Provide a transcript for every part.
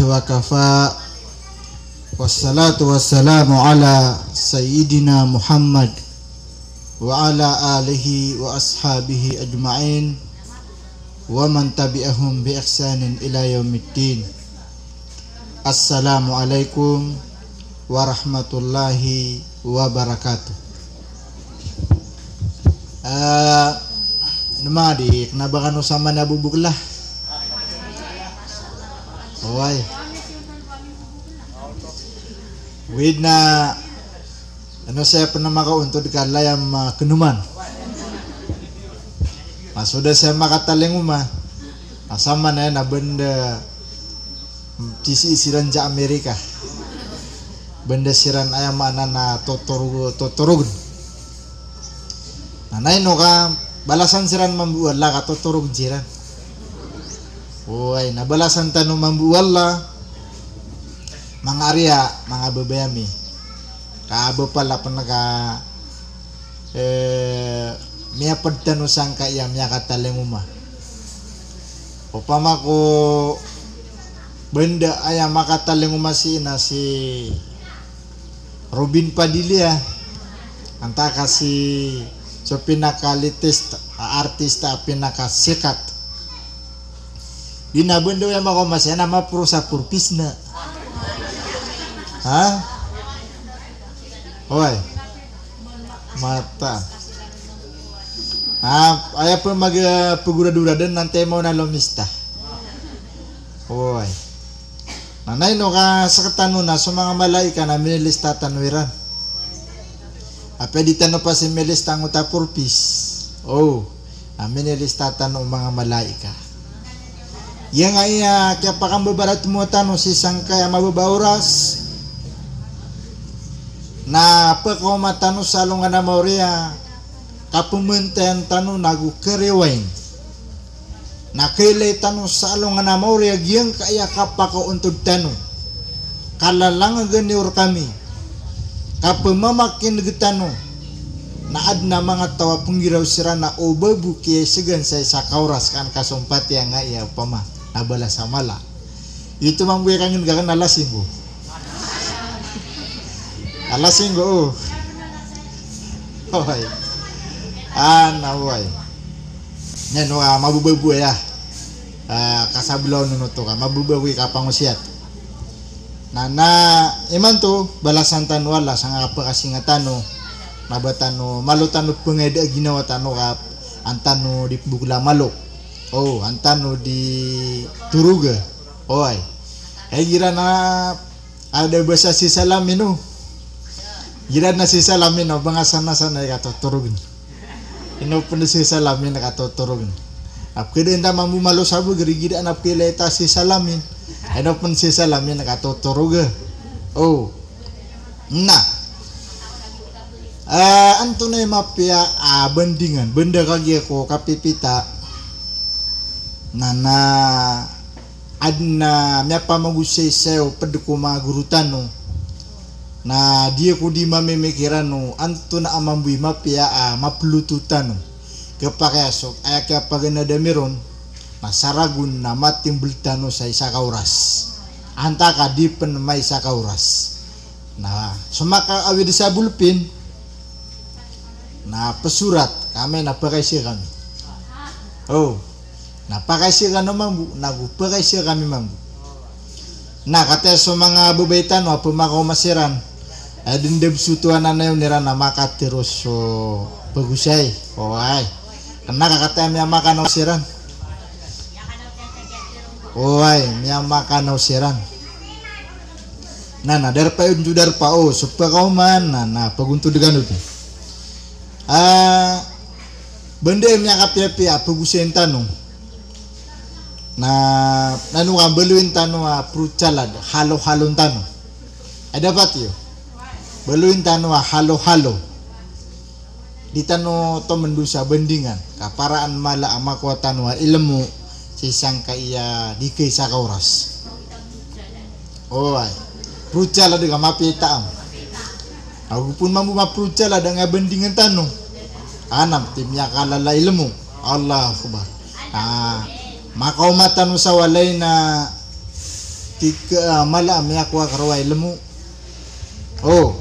wa kafa. Wassalatu wassalamu ala sayyidina Muhammad wa ala alihi wa ashabihi ajma'in wa man tabi'ahum bi ihsanin ila yaumiddin. Assalamualaikum warahmatullahi wabarakatuh. Namadi kenapa kan usama nabubuk lah. Oi. Widna ano saya pernah maka untuk dikala yang kenuman. Sudah saya makataleng umah. Sama na na benda tisi isiran ja Amerika. Benda siran ayam mana na totorug. Nanay no ka balasan siran mambual la ka totorug jiran. Oy, nabalasan tanong mambual la mga Arya, mga babayami. Kaabo pala panaga miya pagtano sang kaya miya kataleng umah. Upama ko benda ayam makataleng umah si Robin Padilla. Anta kasi so pinakalitis artista pinakasikat. Dinabendo yang mako masya nama perusahaan purpis na. Ha? Oi. Mata. Aya pa mag pagura-duradan nanti mo na lomista. Oi. Nanay no ka sa katano na so mga malaika na minilista tanwiran. Pwede tanong pa si milista ng uta purpis. Oh. Minilista tanong mga malaika. Yang ay kaya pa kang babarat mo tanong si sangkaya mababauras. Na pagkamatano sa along na Moria kapumuntan tano nagukerewain na kailay tano sa along na Moria giyang kaya kapaka untog tano kalalang ganior kami kapumamakin gitano na ad na mga tawa punggiraw sira na obabu kaya sigan sa kauras kan kasumpati ang iya pama nabala sa mala ito mang buhay kangin gagan nalasing ko. Alasing go. Hoy. Naway. Yan mabubuhay ya. Kasablaw nuno to ka. Mabubuhay ka pangusiat. Na iman to balasan tanwala sang apa kasingatano. Nabatano malutano pengeda ginawa tano ka antano di bugla malo. Oh, antano di turuga. Hoy. Gira na ada bahasa si salamino. Gira na si salamin no bangasan na sana katoturugin. Ino pun si salamin katoturugin. Apkede nda mambu malo sabu giri-giri anak pileta si salamin. Ino pun si salamin katoturuga. Oh. Nah. Anto na mapya bandingan benda kagi ko kapipita. Nana adna miapa magusay sayo pedko magurutano. Na dia ko di mamimikirano anto na amambui mapia maplututan kapakasok ay kapag nadamiron masaragun na matimbultano sa isa kauras anta ka di pen may isa kauras na sumaka awid sa bulpin na pesurat kami napakaisi kami napakaisi kami mambu nagupakaisi kami mambu na kata so mga babaitan o pumakaw masiran dindeb sutuan na yun nira na makatiros so bagusay ay kena kakata miya makanaw siran ay miya makanaw siran na darpa yun judar pa supaya kau man na pagunto degan ito benda miya kapia-pia pagusayin tanong na nanu ka beluin tano prucalad halo-halon tano dapat yo beluin tano halo-halo di tano to mendusa bendingan kaparaan mala amakwa tano ilmu sisang kaya di kisa kauras ay prucalad ka mapita aku pun mampu maprucalad nga bendingan tano anam timnya kalala ilmu Allah akbar makau matan sa walay na tika malam ya kuah karawai lemu. Oh,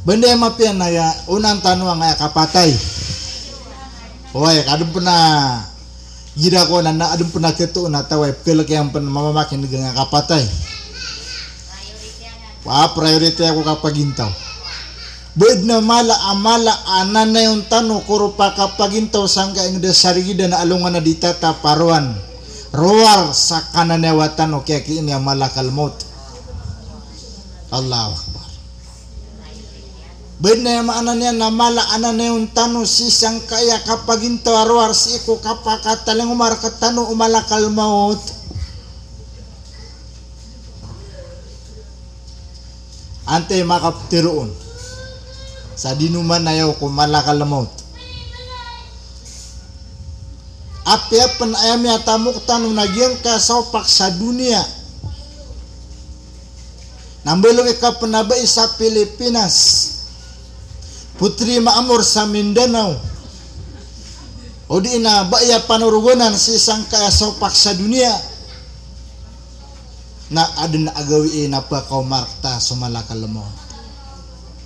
benda yang mapian ya unan tanuang ya kapatai. Oh ya kadang pernah gira ko nana adem pernah ketu na tawai kelek yang pernah mama makin dengan kapatai. Wah priority aku kapagintau. Bedna mala amala anana yung tano kurupa kapagintau sangka ing desarigi na alungan na ditata paruan roar sa kananewatan o kaya kiin yung malakal maut. Allahu Akbar. Bedna yung ananya na mala anana yung tano si sangka ya kapagintau roar si iko kapakatalang umar katano umalakal maut. Ante makaptiroon sa dinuman na yaw kung malakal na maut. Apiapan ayam yatamuk tanong nagyang kasopak sa dunia. Nambilog ka panabay sa Pilipinas. Putri maamor sa Mindanao. O di na baya panurugunan si isang kasopak sa dunia. Na adin agawi na pa kaumarta sumalakal na maut.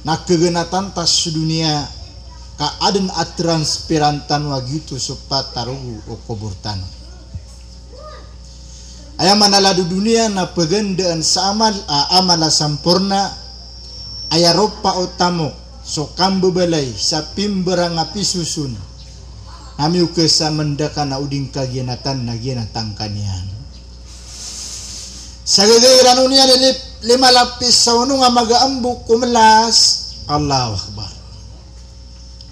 Nakaganatan tas dunia ka aden atranspirantan wagitu supat tarugu o kuburtan. Ayam manaladu dunia na pagandaan sa amala sampurna ayaropa utamo so kambebalay sa pimberang apisusun namiu kesa mendaka na uding kaginatan na ginatang kanian. Sa gagayran unya lima lapis sa unong nga mag-aambuk kumelas. Allahu Akbar.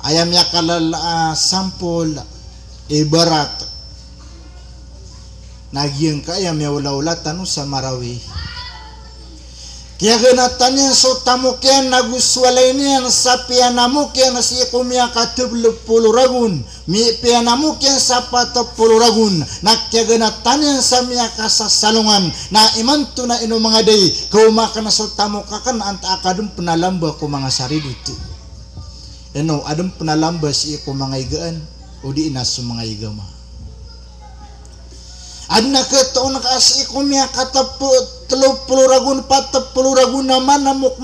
Ayam ya kalala sampol ibarat nagyang ka ayam ya ula-ula tanu sa Marawi. Kaya ganatan yan so tamok yan naguswalay niyan sa pianamok yan si kumya katublo puluragun mi pianamok yan sa patapuluragun nakya ganatan yan sa miya kasasalungan na imanto na ino mga day kaumaka na so tamok kakan anta akadum penalamba ko mga sariduti ino adum penalamba si ko mga igaan o di inas mga igama adna keto nakasi kumya kataput 30 ragun 40 ragun na manamuk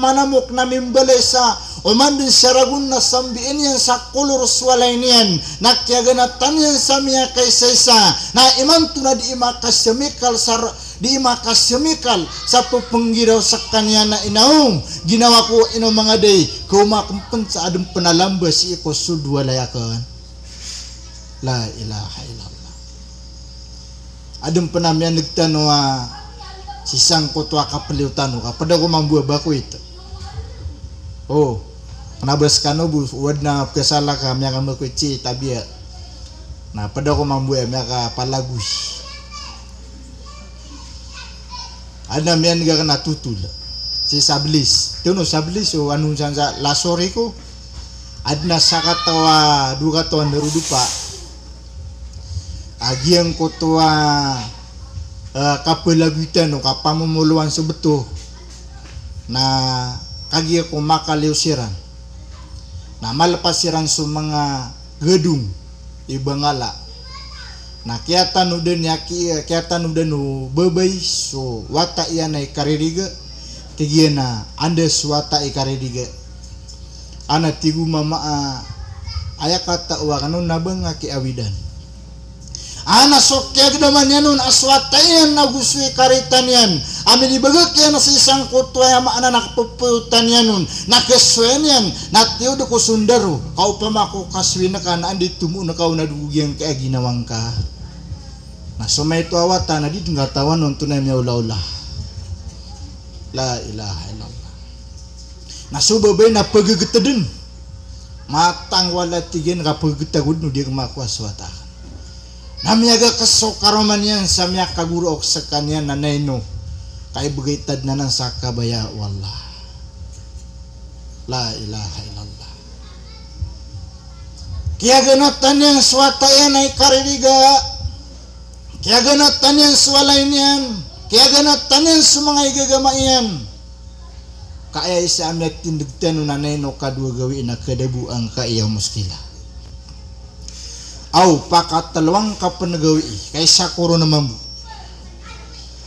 na mimbale sa umandun sa ragun na sambiin yan sa kulur swalay niyan nakyaganatan yan sa miya kaysaysa na imanto na di makasyamikal sa pupunggiraw sa kanya na inaong ginawa ko ino mga day kumakumpan sa adong panalamba si iko sudwalayakan la ilaha illallah. Adem penamian nagtano si sang kotwa kapaliutan kapada ko mambuah baku itu. Oh, nabas kano bu wad na kesala ka miya ka makuci tabia. Na pada ko mambuah miya ka palagus. Ada miyan nga na tutul. Si sablis. Tuno sablis o anong sansa lasori ko. Adna sakatawa duga to nerudupa. Agiang kotoa kapalagutan o kapamumuluan sebetul na kagia ko makaliusiran na malapasiran sa mga gedung ibangala na kiyatan babay so wata iyan ay kaririga tigiya na andes wata ay kaririga ana tigu mama ayakata uwakanon nabang kiawidan ana sokya gdaman yanun aswatayan na guswi karitan yan amin ibagak yan sa isang kutwa ya maana nakapupuyutan yanun nakaswen yan natiyo do ko sundaro kau pamako kaswi na ka na andi tumu na kau nadugyang kaya ginawang ka na sumay to awata na dito nga tawan nun tunay niya ula-ula la ilaha illallah na subabay na pagagitadin matang wala tigyan ka pagagitagod no di kumakwaswata namiyaga kasokaroman yan sa miya kaguro ok sa kanya na nayno kay bugaytad na ng sakabaya wallah la ilaha illallah kaya ganatan yan swata yan ay kaririga kaya ganatan yan swalay niyan kaya ganatan yan sa mga igagama yan kaya isa amyat tindagtano na nayno kadwa gawin na kadabu ang kaiyaw muskila aw pakatalawang kapanagawi kaysa kuro naman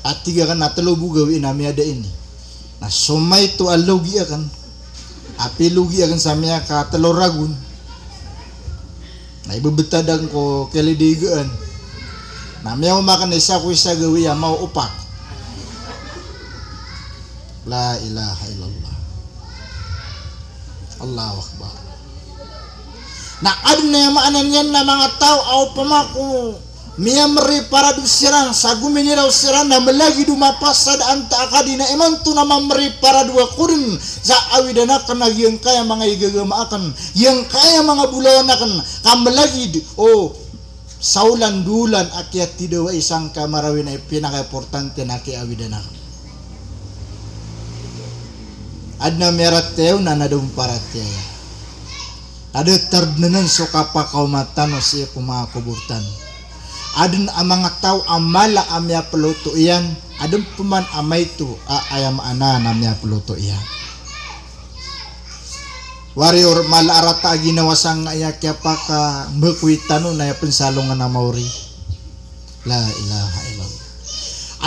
Atiga kan natelo bugawi nami ada ini. Nah somai tu alogi akan api lugi akan samia ka telur ragun. Nah ibu betadang ko kelidigaan. Nah mau makan desa ku isa gawi ya mau upak. La ilaha illallah. Allahu akbar. Nah adna yang maanan yan na mga tao au pamaku miya meri para dusiran sagu miniraw siran na malagi dumapasad anta akadina iman tu na mameri para dua kurin za awidana kana yang kaya mga igagama akan yang kaya mga bulawan akan kamalagi saulan dulan akyat tidak wa isang kamarawin ay pinaka-importante na ki awidana adna merat teo na nadung paratya ada terdenan sokapa kaumatan si kumakuburtan adun amang tau amala amya peluto iyan adun peman amay tu ayam ana namya peluto iyan warrior malarata ginawa sang ayak paka bekwitano na pensalungan na mauri la ilaha illallah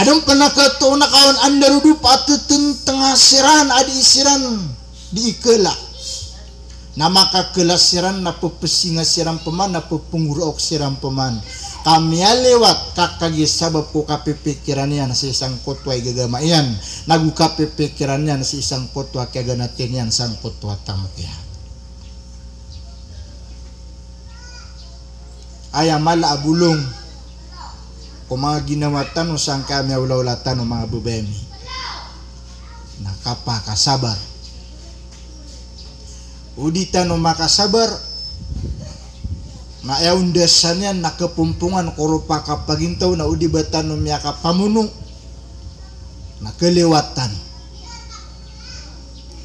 adun penakato na kawan andarudu patutun tengah siran adi siran diikela nama kakelasiran na pepesinga siram peman na pepungurok siram peman kami lewat kakagi sabab ko kapipikiran yan sa isang kotwa igagama yan nagu kapipikiran yan sa isang kotwa kaganatin yan sang kotwa tamok yan ayamala abulong kung mga ginawatan o sang kami awlawlatan o mga bubemi nakapakasabar udita no makasabar na yaundasannya nakepumpungan korupa kapagintaw na udibatan no miyaka pamuno na kelewatan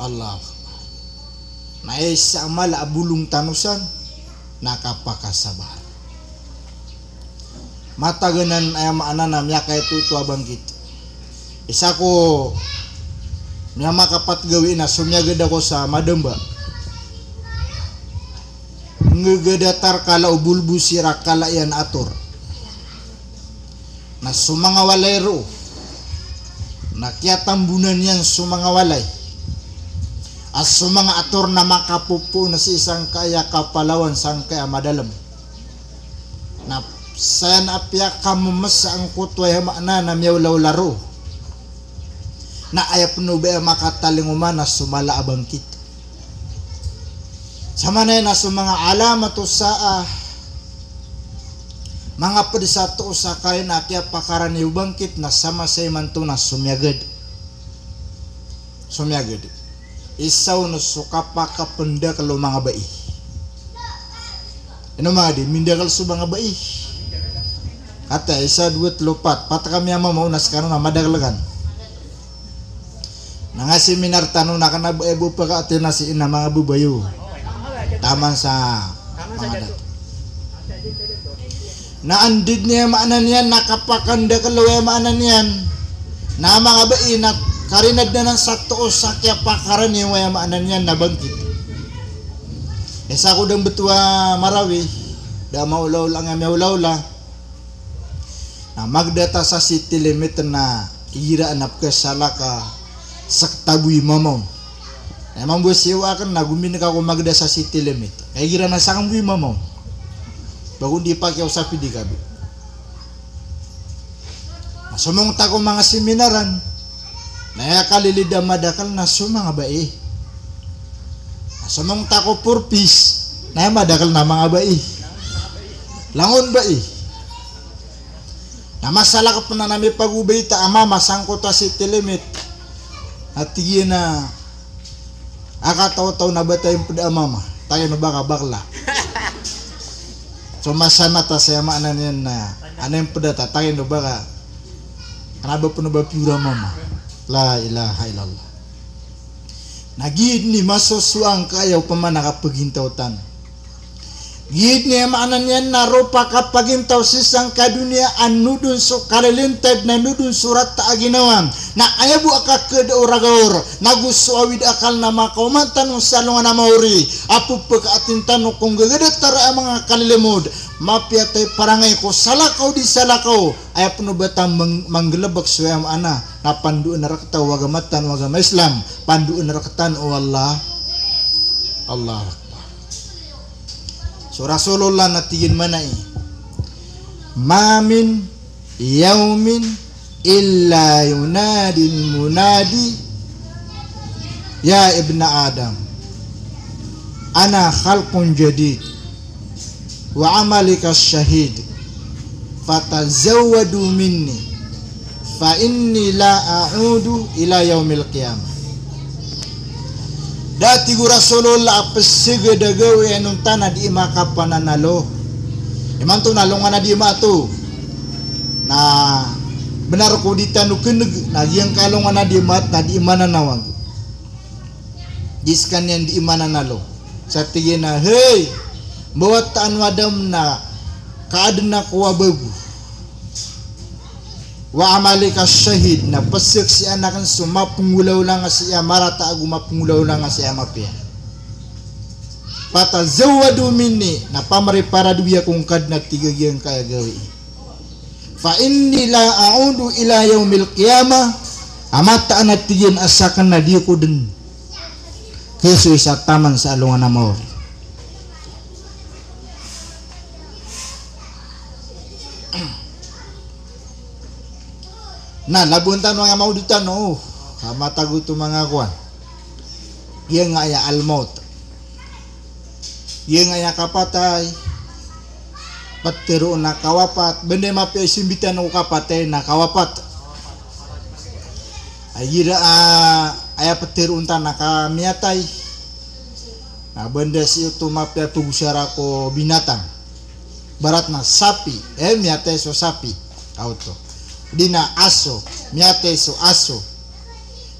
Allah na isa amala abulong tanusan nakapakasabar mataganan ay maanana miyaka ito abang kita isa ko miya makapat gawin na sumyagad ako sa madamba ngegadatar kala ubulbu sirak kala yan atur na sumanga walero na kiatambunan yan sumanga walay as sumanga atur na makapupo na si isang kaya kapalawan sang kaya madalam na sayan apya kamumasa ang kutway hamana na miyawlaw laro na ayap nube makatalinguman na sumala abang kita sama na na sa mga alamato sa mga padisato sa kain na kaya pakaran ni ubangkit na sama sa imanto na sumyagad isaw no sukapa kapenda kalau mga bai ano mga di mindakal su mga bai kata isa duwet lupat pata kami ama mau naskano na madaglagan nga seminar tanong na kanabo pa ka atin na si ina mga bubayo taman sa mga dato na andid niya maanan yan nakapakanda kalaway maanan yan na mga bai na karinad na ng sato sa kya pakaran niya waya maanan yan nabangkit esa ko dang betua marawi da maulaw lang nga maulaw la na magdata sa city limit na ira anap ka salaka saktabuy mamon emang buat sewa kan nagumin ka ko magda sa city limit kaya gira na sakang buy mamon bago di pakai usapi di gabi masumong tako mga seminaran na kalilida madakal na sumanga bai masumong tako purpis na madakal na mga bai langon bai na masalah ka na nami pagubay ta ama masangko ta city limit at tigyan na akataw-taw na ba tayong pudamama tayo na baka bakla so masana ta sa maanan yan na ano yung pudata tayo na baka kanaba po na ba pura mama la ilaha illallah nagid ni masosuang kayaw pa man nakapagintawtan Gini maknanya narupa kapagin tau sisang ka dunia anudun so kalilintad na nudun surat ta aginawam na ayabu aka keda oragaor naguso awid akal na makaumatan usalong na mauri apu pagkaatintan kung gagadat tara mga kalilimod mapiatay parangay ko salakaw di salakaw ay punubatan manggelabak suwam ana na panduan na rakta wagamatan wagama Islam panduan na raktan o Allah so Rasulullah natigin manai mamin yaumin illa yunadil munadi ya ibna Adam ana khalqun jadid wa amalika syahid fatazawwadu minni fa inni la a'udu ila yaumil qiyamah. Dati gu Rasulullah apesige dagawe enung tanah di ima kapanan nalo. Iman tu nalongan na di ima tu. Na benar ko ditanu keneg na yang kalongan na di ima na di ima na nawag. Jiskan yang di ima na nalo. Sa tigin na hey bawa taan wadam na kaadna ko wabagu. Wa amalika syahid na pesek si anakan suma pengulaw lang siya marata agu mapengulaw lang siya mapia pata zawadu minni na pamari para duya kung kad na tigagyan kaya gawi fa inni la a'udu ila yaumil qiyamah amata anat tigyan asakan na di ko din kesu isa taman sa alungan na maori. Nah, labuntan mga maudutan matago ito mga kuan. Yang nga ya almaut. Yang nga ya kapatay. Patiro na kawapat. Bende mapi simbitan o kapatay na kawapat. Ayira aya patiro unta na kamiatay. Nah, bende si ito mapi tugusara ko binatang. Barat na sapi. Miatay so sapi. Auto. Dina aso, miate so aso.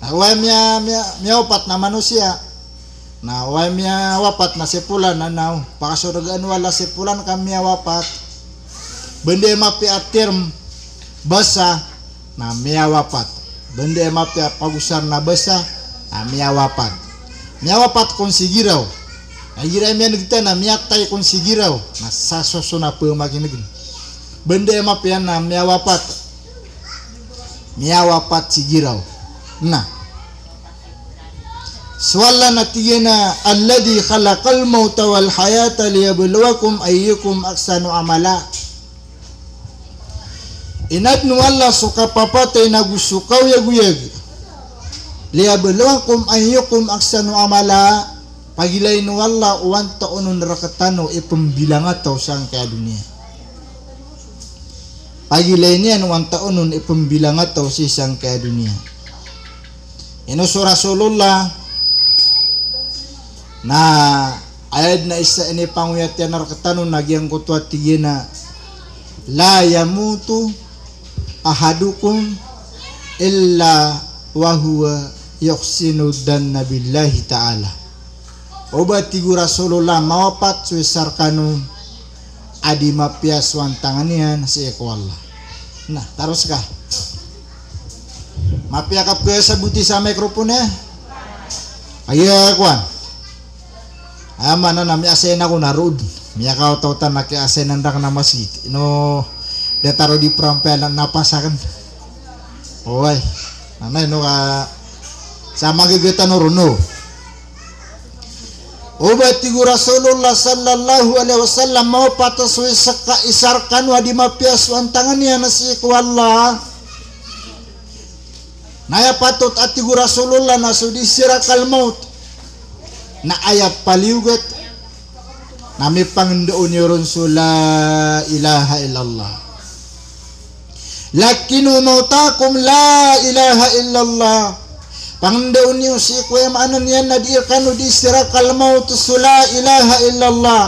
Nah, way mia wapat na manusia. Nah, way mia wapat na sepulan anaw. Pakasuragaan wala sepulan kami wapat. Bende mapi atirm basa na mia wapat. Bende mapi pagusar na basa na mia wapat. Mia wapat kon sigiraw. Nah, gira mia nagita na mia tay kon sigiraw. Na sasoso na pemakinigin. Bende mapi na mia wapat. Miawapat sigiraw. Nah. Swalla natigina alladhi khalaqal mauta wal hayata liyabluwakum ayyukum ahsanu amala. Inadnu Allah suka papatay nagusukaw yaguyag. Liyabluwakum ayyukum ahsanu amala. Pagilay nu Allah uwan taonon rakatano ipambilangataw sang kaya dunia. Pagilay niya nuwang taonon ipambilangat tao si isang kaya dunia. Inuso Rasulullah na ayad na isa ini panguyat yan nakatanon nagyang kutwa tigina la yamutu ahadukum illa wahuwa yuksinu dan nabillahi ta'ala. Obat tigu Rasulullah mawapat suisar kanun adi mapias wantangan niyan si eko Allah. Nah, terus kah? Mapiakap ke sabuti sa mikrofonnya. Ayo kuan. Amana nami asen ako narud. Miya ka tautan naki asen ndak na masjid. Ino detaro di perampelan napasakan. Oy. Nanay no ka sama gegetan runo. Obat tigu Rasulullah sallallahu alaihi wasallam mau patas wisaka isarkan wa di mapias wantangannya nasi ku Allah. Naya patut atigu Rasulullah nasudi sirakal maut. Na ayat paliugat nami pangendoon yorun la ilaha illallah. Lakinu mautakum la ilaha illallah. Pangandaon niyo si kuya maanan yan na diirkano di sirakal maut la ilaha illallah.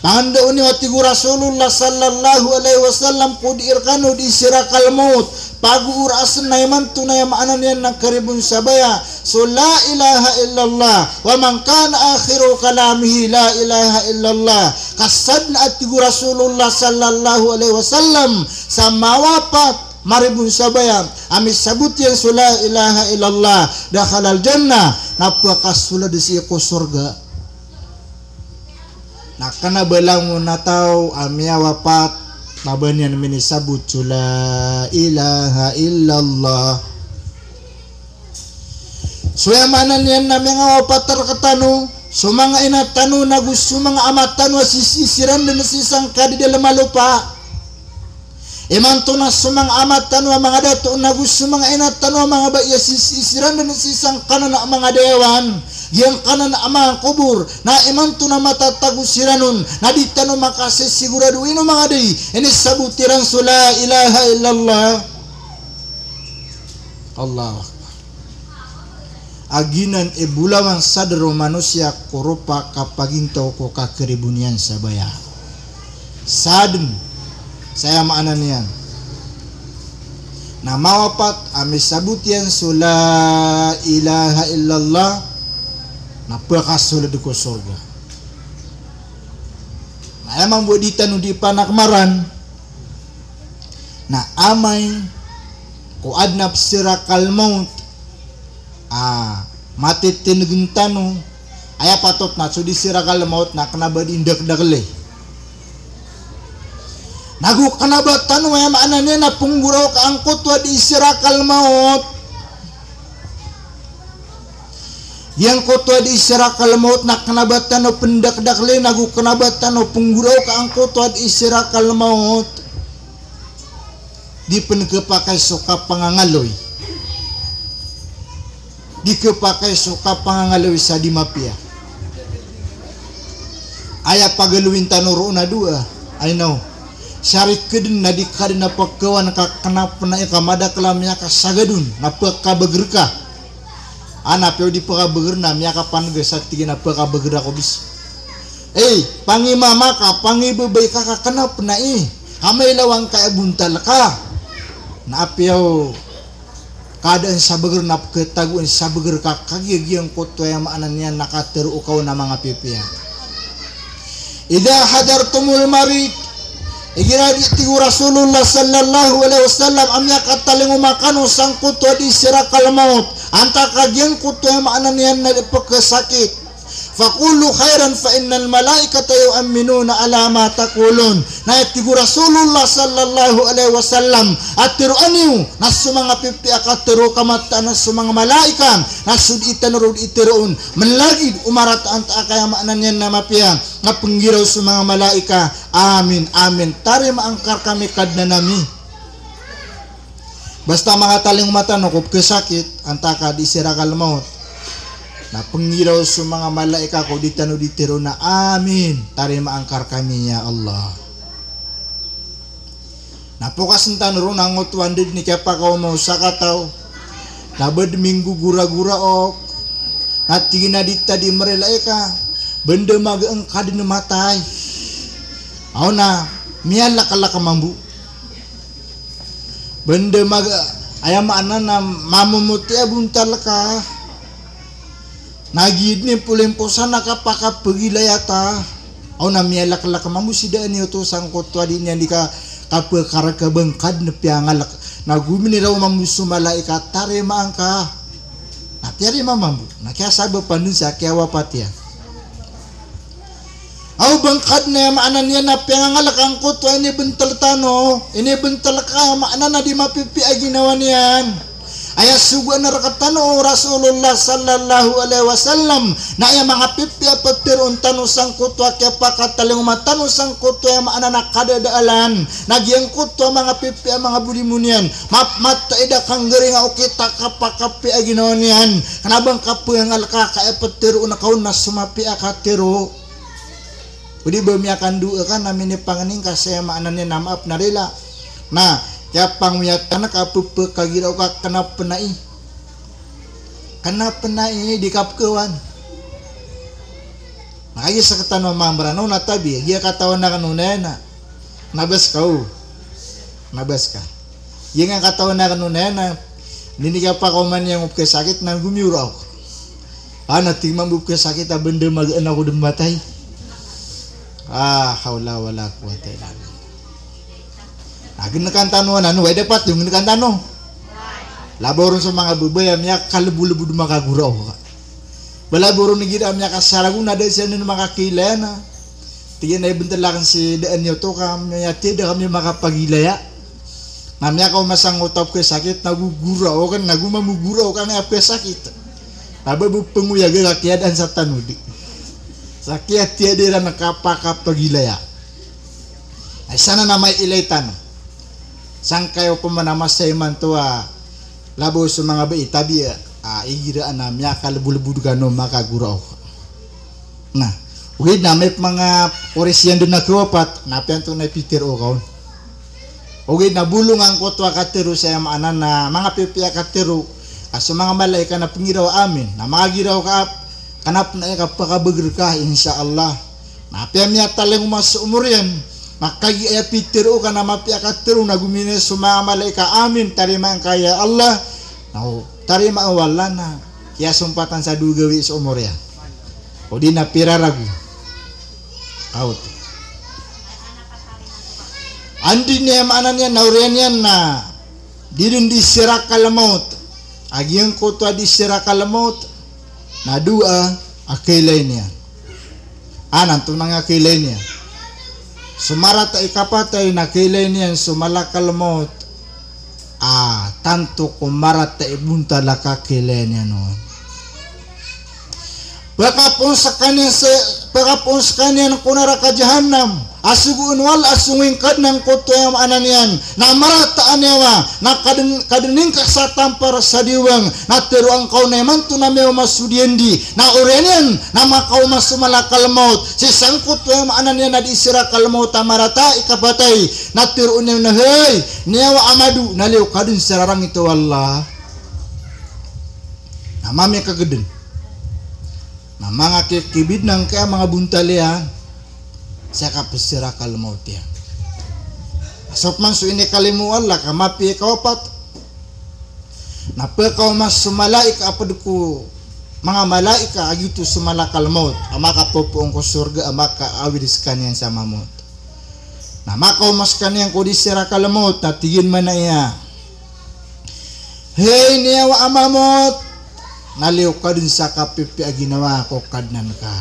Pangandaon niyo atigu Rasulullah sallallahu alaihi wasallam ku diirkano di sirakal maut pagu urasan na yaman tunay maanan yan ng karibun sabaya. So la ilaha illallah wa man kana akhiru kalamihi la ilaha illallah. Kasad na at tigu Rasulullah sallallahu alaihi wasallam sa mawapat maribun sabaya amis sabut yang so la ilaha illallah dakhalal jannah napakasula di siku surga. Nah kana belang natau amia wapat nabanian minisabut la ilaha illallah. Suya manan yan namang wapat terketanu sumanga inatanu nagus sumanga amatanu sisiran dan sisang kadi dalam malupa. Imantuna sumang amatan wa mga dato nagus sumang inatan wa mga baya sisiran dan sisang kanan na mga dewan yang kanan na mga kubur na imantuna matatagusiranun na di tano makasisigurado ino mga day ini sabutiran la ilaha illallah. Allah aginan ibulawan sadaro manusia kurupa kapagintaw ko kakeribunian sabaya sadem saya maanan yan na mawapat amis sabutian la ilaha illallah na pakasulad ko surga. Na emang buat ditanu di panakmaran na amay ko adnap sirakal maut mati tinugintanu aya patot na so di sirakal maut na kanabad indak dagle nagu kanabatan wa maananya na pungguraw ka angkot wa di sirakal maut yang kotwa di sirakal maut na kanabatan o pendakdakle nagu kanabatan o pungguraw ka angkot wa di sirakal maut di penkepakai suka pangangaloy di kepakai suka pangangaloy sa di mapia aya pagaluin tanuro na dua I know syarik kedin na di kadina pagkawan ka kenapa na ikamada kelamnya ka sagadun na pagkabegerka anak yo di pagkabegerna miya ka pangesat tigina pagkabegerna ko bis pangi mama ka pangi bebay ka kenapa na kamay lawang ka buntal ka na apyaw kadaan sa beger na ketaguan sa beger ka kagiyang kotwa yang maanan niya nakateru ukaw na mga pipiya idha hadartumul marid igiradi tigu Rasulullah sallallahu alaihi wasallam amya kataling umakano sang kutwa di sirakal maut anta kagyang kutwa maanan niyan na pagkasakit faqulu khairan fa innal malaikata yu'minuna ala ma taqulun na tigu Rasulullah sallallahu alaihi wasallam atiru aniu nasu mga pipi akatiru kamata nasu mga malaikan nasu itanurud itiruun menlagi umarat anta akaya maanan niyan na mapiyang nga penggiraw sa mga malaika amin amin tari maangkar kami kadna nami basta mga taling mata no kesakit antaka di sirakal maut na penggiraw sa mga malaika ko ditano ditiro na amin tari maangkar kami ya Allah napukas ntan ro nangot wandid ni kapa kau mau sakataw nabad minggu gura-gura ok natigina dita di merelaika benda magaeng kadina matay aw na miyala kalaka mambu benda maga ayam anana mamumuti abuntal ka nagid ni pulimposan nakapaka pagilayata aw na miyala kalaka mambu sida ni utusang kotwa din yan di ka kapakara ka bengkad na piangalak nagumini raw mambu sumalaika tare maangka na piyari mamambu na kaya sabi pandun sa kaya wapat yan aw bangkad na maanan niya na piangalak ang kutwa ini bental tano ini bental ka maanan na di mapipi ay ginawa niyan aya suga na rakatano Rasulullah sallallahu alaihi wasallam na iya mga pipi apatirun tano sang kutwa kaya pakataling matano sang kutwa maanan na kadadaalan nagyang kutwa mga pipi ang mga budimunian mata ida kang garing ako kita kapakapi ay ginawa niyan kanabang kapiangal ka kaya patirun na kaun na sumapi akatiro Udi bamiakan dua kan namin ni panganing kasi maanan niya namaap na rila. Nah, kaya pangmiyatan na kapupa kagiraw ka kanap penai. Kanap penai di kapkewan. Nakagi sa katanong mambrano na tabi. Gia katawan na kanunay na. Nabas ka. Yang ang katawan na kanunay na niniga pa ko man yang upkasakit na gumiuraw. Natingman upkasakit na benda mag-an ako dumatay. Hawla wala quwata illa billah. Agin nakantano ano, way dapat yung nakantano. Laboron sa mga bubay amya kalubulubu makaguraw ka. Balaboro ni gira amya kasaragun na dahil siya na makakilaya na. Tiyan na ibentalakan si daan nyo to kami tidak kami makapagilaya. Namya ka masangotap ke sakit naguguraw kan nagumamuguraw kan apa sakit. Nababu penguyaga kakiadaan sa tanudi. Sakit tiada nakapagilaya. Ay sana na may ilaitan. Sangkayo pemanamas sa iman to labo sa mga bai tabi igiraan na miya kalubulubu gano makaguraw. Nah, wait na may mga orisyan doon na kawapat napian to na Peter o kaon. Okay na bulong ang kotwa katero sa yamanan na mga pipiya katero sa mga malaika na pangiraw amin na mga giraw ka kanap na kapakabagar ka insyaallah. Napian miya talang mas umur yan. Makagi ay Peter o ka na mapiakatero na gumine sa mga malaika amin tarima ang kaya Allah tarima ang wala na kaya sumpatan sa dugawi sa umur yan o di na piraragu out andi niya maanan yan naurian yan na di rin di sirak kalamot agyang kotwa di sirak kalamot na dua akilay niya nanto nang akilay niya sumarata ikapatay na kilay niyan sumalakal mo tanto kumarata ibunta laka kilay niya noon pagkapon sa kanya ng kunara ka jahannam asugun wal asungin kad ng koto yung ananian na marataan yawa na kadening ka sa tampar sa diwang na teruang kau neman to na mewa masudiendi na orenian na makau masumalakal maut si sangkot yung ananian na diisirakal maut marata ikapatay na teruun yung na hey niyawa amadu na liw kadun sararang ito Allah na mami kagedin na mga kikibid ng kaya mga buntalian sa kapasira kalmaut yan asok man so ini kalimuan lah kamapi kawapat na pekaw mas sumalaika apaduko mga malaika agitu sumala kalmaut amaka popuong ko surga amaka awidis kanyan sa mamut na makaw mas kanyan ko disira kalmaut na tigin man na iya hey niyawa amamot naliw ka dun sa kapipi aginawa ko kadnan ka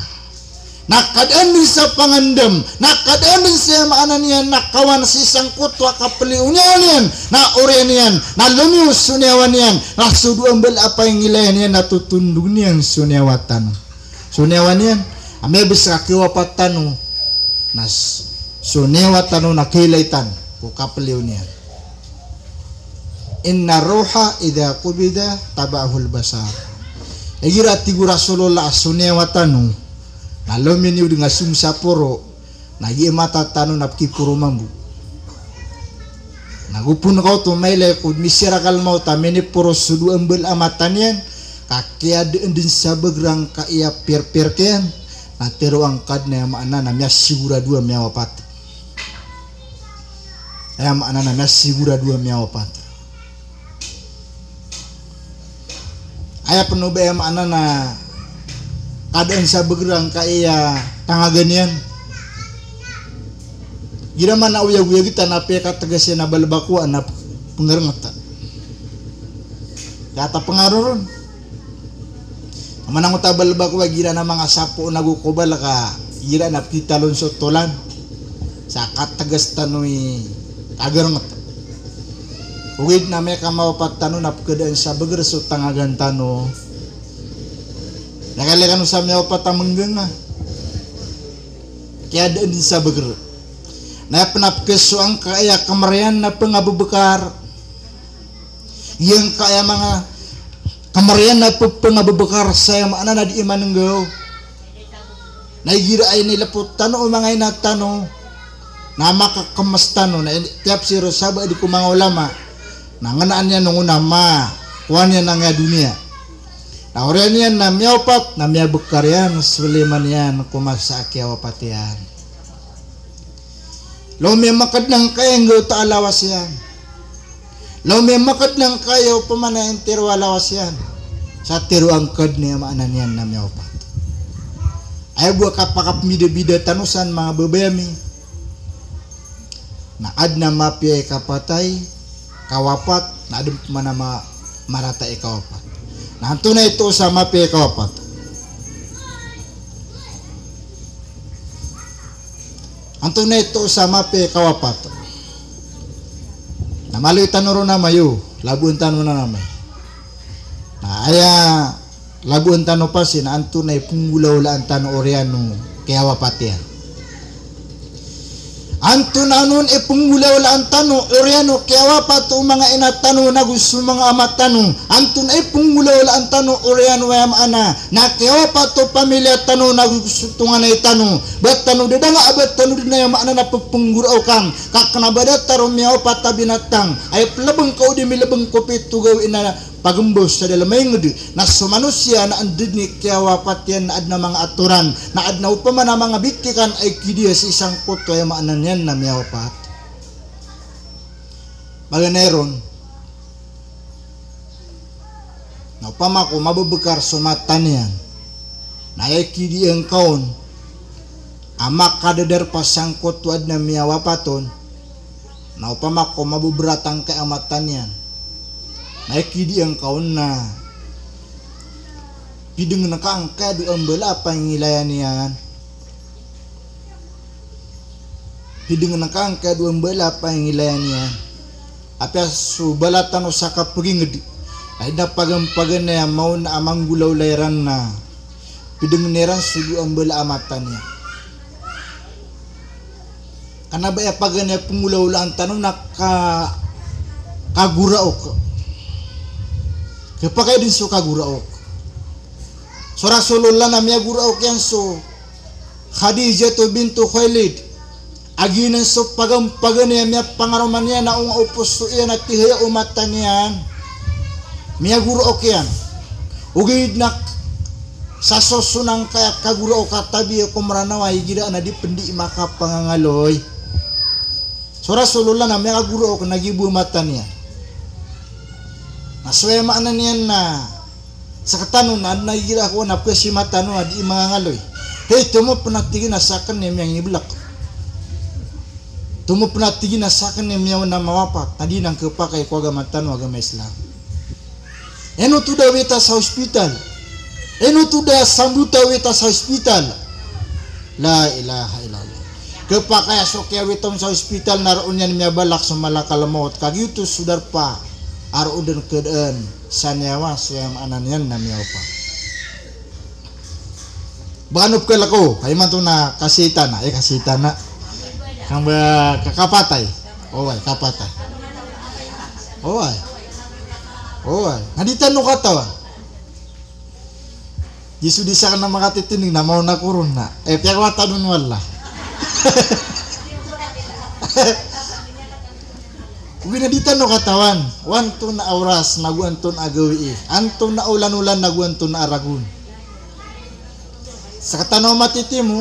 nakadaan din sa pangandam nakadaan din sa maanan niyan nakawan si sangkutwa kapaliunyan niyan na ore niyan na lumius sunyawan niyan na suduang bel apa yang ilayan niyan natutundog niyan sunyawatan sunyawan niyan ame bisa kiwapatan na sunyawatan na kilaitan ko kapaliw niyan inna ruha idha kubida tabahul basar egira tigu rasulullah sunyawatan nalomin yu dengan sumsa poro na ye mata tanu napki puro mambu nagupun kau tu maile kud misirakal mau tamene poro sudu embel amatan yan kakia de endin sabegrang ka ia per ken na teru angkad na makna na mya sigura dua mya wapat makna na mya sigura dua mya wapat aya penuh be makna na kadang sa bergerang kaya tangaganian gira mana uya-uya kita nape katagasya na balbaku na pengerngata kata pengaruron manang uta balbaku gira na mga sapo nagukobal ka gira na pitalon so tolan sa katagas tanoi agarngata uwid na may kamawapat tano napkadaan sa berger so tangagan tano nakalikan sa miyaw patamenggang na kaya din sa bager na penapkesuang kaya kamarian na pengabubekar yang kaya mga kamarian na pengabubekar saya mana na di iman nggaw na gira ay nilapot tano o mga inatano na makakemestano na tiap siro sabay di kumang ulama na nganaan niya nung unama kuhan niya na nga dunia na orang yan na miyawapat na miyabukar yan suliman yan kumasa akiawapat yan lo may makadlang kayang gaw taalawas yan Law may makad lang kayo pamana yung tiro alawas yan. Sa tiro ang kad niya maanan yan na miyaw pa. Ay buwa kapakap bida-bida tanusan mga babayami. Na ad na mapya kapatay, kawapat, na adum mana marata kawapat. Na hanto na ito sa mapya kawapat. Hanto na ito sa mapya kawapat. Na maloy tanuro na mayo, labuan tanuro na namay. Na aya labuan tanuro pa sin anto na ipunggulaw laan tanuro oriano kaya wapatian. Anto na nun ipunggulaw laan tanuro oriano kaya wapato mga inatano na gusto mga amatano. Anto na ipunggulaw laan tanuro oriano wayam ana na kaya wapato pamilya tano na gusto tunga na itano. Bat tano dada nga abat tano din na yung maana na pagpungguraw kang kakanabada taro miyaw pata binatang ay pelabang kau di milabang kopit tugaw ina pagembos sa dalam ngudi na sa manusia na andid ni kaya wapatyan na ad na mga aturan na ad na upama na mga bitikan ay kidiya sa isang puto ay maanan yan na miyawapat maganeron na upama ko mababekar sumatan yan na ay kidiya ang kaon amak kadadar pasangkot ad na miyawapaton na upama ko mabubratang kaamatan yan naikidi ang kaon na pideng nakangka di ambala pangilayan niyan pideng nakangka di ambala pangilayan niyan apya subalatan sa kapagingid ay napagampagan na mau na amang gulaw layran na pideng neran sudu ambala amatan niya kana ba pagan ya pungulaw lang tanong kaguraok kapag din so kaguraok so Rasulullah na miya guraok yan so Khadijah to bintu Khuwailid aginan so pagampagan niya miya pangaraman niya na upos so iyan at tihaya umatan niyan miya guraok yan ugid na sa sosunang kaya kaguraok katabi ako maranawa higida na di pendi makapangangaloy so Rasulullah na miya guraok nagibu mata niya naswaya maanan niyan na sa katanon na nagigira ko na pwesi matano na di mga ngaloy hey tumo panatigin na sakan niya miyang iblak tumo panatigin na sakan niya miyang na mawapak tadi nang kepakay ko agama matano agama Islam eno tu da weta sa hospital eno tu da sambuta weta sa hospital la ilaha illallah kepakay asokya wetom sa hospital naroon yan miya balak sa malakalamot kagyuto sudar pa aro dan keadaan sanyawa sayang anan yan na miyaw pa banop ka lako kay man to na kasita na kang ba kakapatay kapatay naditan no katawa Jisu disa ka na makatitinig na mau na kurun na piyak wata dun wala Winaditan no katawan, wanton na auras naguanton agawi, anton na ulan-ulan naguanton na aragun. Sa katanaw matitimu,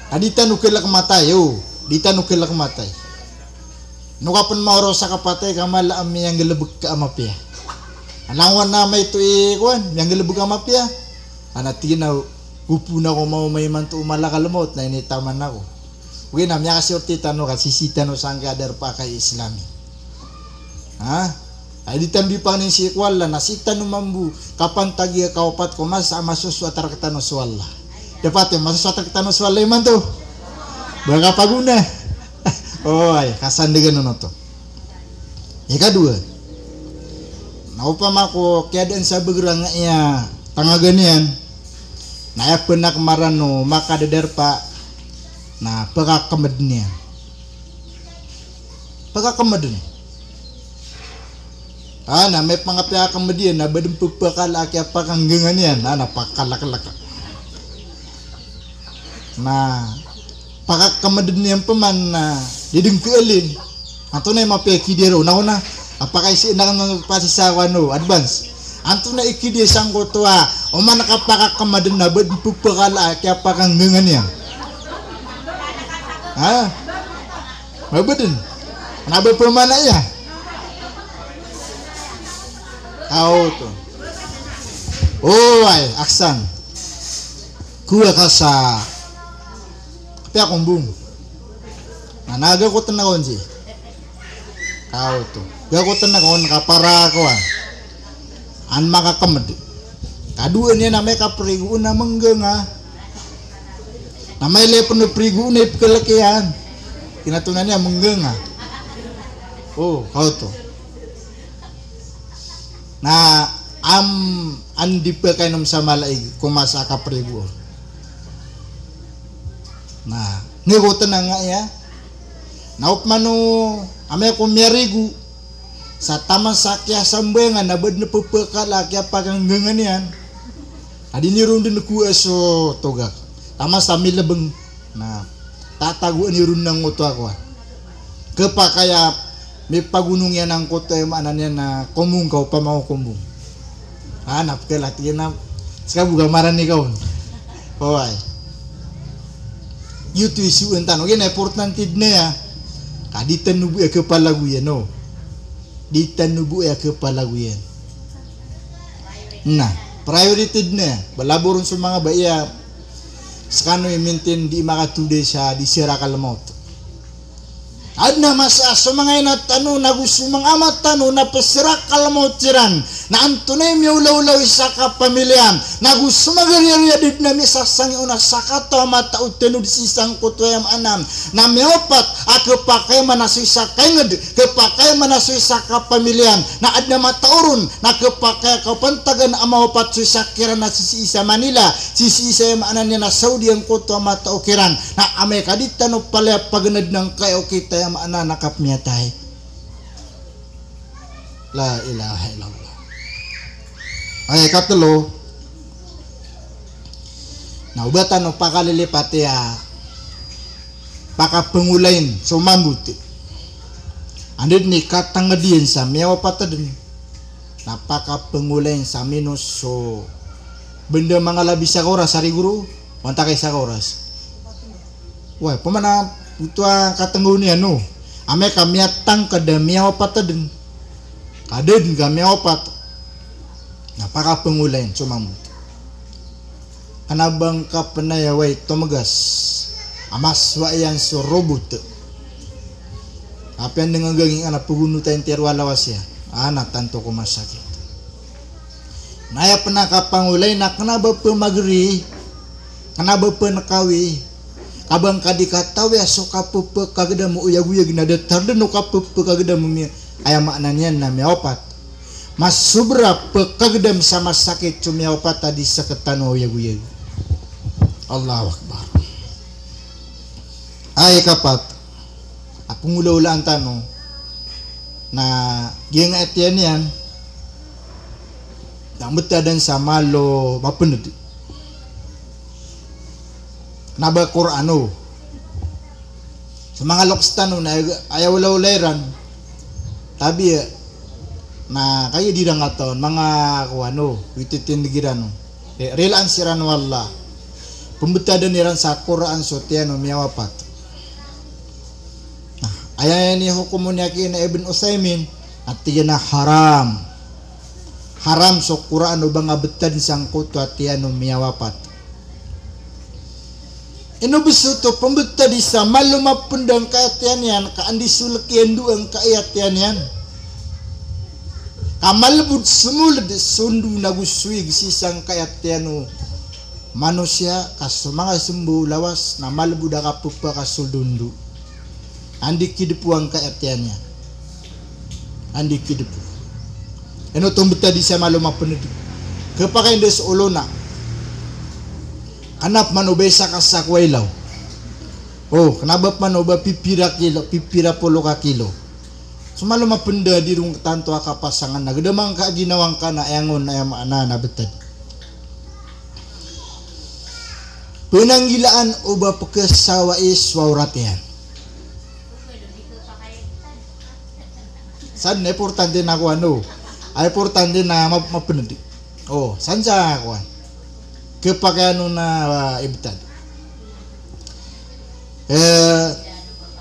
aditan no kilak matay, ditan no kilak matay. Nukapan mauro sa kapatay kamala ami yang gelebek ka amapya. Anawan na may to ikuan, yang gelebek amapya. Anatin na upo na ko mau may man to malakalamot na initaman ako. Uy na miya kasi ortita no kasi sita no sangga dar pa kay Islami. Ay di tambi pa nin si kwala na sita no mambu kapan tagi kaupat ko mas ama susu atar kita no swalla. Dapat mas atar kita no swalla man to. Baka paguna. Ay kasandegan no to. Ikadua. Naupama ko keadaan sa begerang iya tangaganian. Na penak marano maka dedar pa na pagkakamad na may pangapyakamad yan na badang pagpakalaki pakanggangan yan na napakalakalaka na pagkakamad niyan paman na diding pialin ato na yung mapekidero na una apakaisi na ng pasisawa no advance anto na ikidi sang kotoa o man nakapakakamad na badang pagpakalaki pakanggangan yan mabedin. Kenapa pemana ya? Kau tuh. Oh, ay, aksan. Kuya kasa. Tapi aku bung. Nah, naga ko tenang sih. Kau tuh. Gak ko tenang kapara kawan. An maka kemed. Kadua ni namanya kaprigu na menggenga. Namanya le penuh prigu na kelekian. Kinatunannya menggenga. Oh, kau tuh. Nah, andi pakai nom sama lagi kumasa kaprigu. Nah, nego tenang ya. Naup manu ame ko merigu. Sa tama sakya sambengan na bed nepepekala kya pagang genganian. Adi ni rundin ku eso togak. Tama sambil lebeng. Nah, tatagu ni rundang ngoto ako. Kepakaya may pagunung yan ang kota yung ananya na komung kau pamau komung. Hanap ke latihan na. Saka buka maran ni kau. Hoy. Yutu isu entan. Oke na important tidne ya. Kadi tenubu ya kepala gue no. Di tenubu ya kepala gue. Nah, priority tidne. Balaburun sa mga baya. Sakano i-maintain di makatude sa di sirakal maut. Adna masa mga inat nagusumang amat na pasirak kalmotiran na antunay mi ulaw isa ka pamilyan nagusumagariya did na mi sasang una sakato mata utenu di sisang kutoyam anam na miopat ako pakay manasoy sa kanged kepakay manasoy sa ka pamilyan na adna mataurun na kepakay ka pantagan amaopat sa kiran na sisi isa Manila sisi isa anan na Saudi ang kuto mata ukiran na ame kadita no pala paganad ng kayo kita mana nakap miatay. La ilaha illallah. Ay katlo. Na ubatan no pakalilipat ya. Pakapengulain sumambuti. Andid ni katangadian sa miyawa patadin. Na pakapengulain sa minus so benda mga labis sa oras sari guru. Wanta kay sa oras. Wah, pemana utwa katenggunian no. Ame kami atang kada miaw patadin. Kaden kami opat. Napaka pengulain cumamu. Kanabang ka penayaway tomagas. Amas wa yan so robot. Apa yang dengan gaging anak pugunu tayo terwa lawas ya. Anak tanto ko masakit. Naya penaka pangulay na kanaba pemagri. Kanaba penakawi. Kabang kadikatawi aso kapupe kageda mu uyag-uyag na datar den no kapupe kageda mu aya maknanya na miaopat mas subra pekagedam sama sakit cumiaopat tadi saketan uyag-uyag. Allahu akbar. Ay kapat apung ula-ulaan tano na giyang etian yan yang betadan sama lo mapened naba Qur'ano sa mga lokstano na ayaw ulairan tabi na kayo di lang aton mga kuano wititindigirano relan siran wala pembetadan niran sa Qur'an sotiano miyawapat ayaw ni hukumun yakin na Ibn Uthaymin at tiyan na haram so Qur'ano banga betad sang kuto at tiyan miyawapat. Ino besuto pembeta di sa malumapundang kaatian yan kaandi sulkian duang kaayatian yan kamalbud sumulad sundu naguswig sisang kaayatian manusia kaso mga sumbu lawas na malbud akapupa kasuldundu andi kidepuang kaayatian yan andi kidepu ino pembeta di sa malumapundang kepakain des ulona anap manubesa kasakwailaw. Oh, kenapa manuba pipira polo ka kilo. Sumalo mapenda di rung tanto ka pasangan na gedemang ka ginawang ka na ayangon na ana na betad. Penanggilaan uba pekesawa iswaurat yan. San importante na ko ano. Ay importante na mapenda. Oh, sansa ko. Kepakaian na ibtad.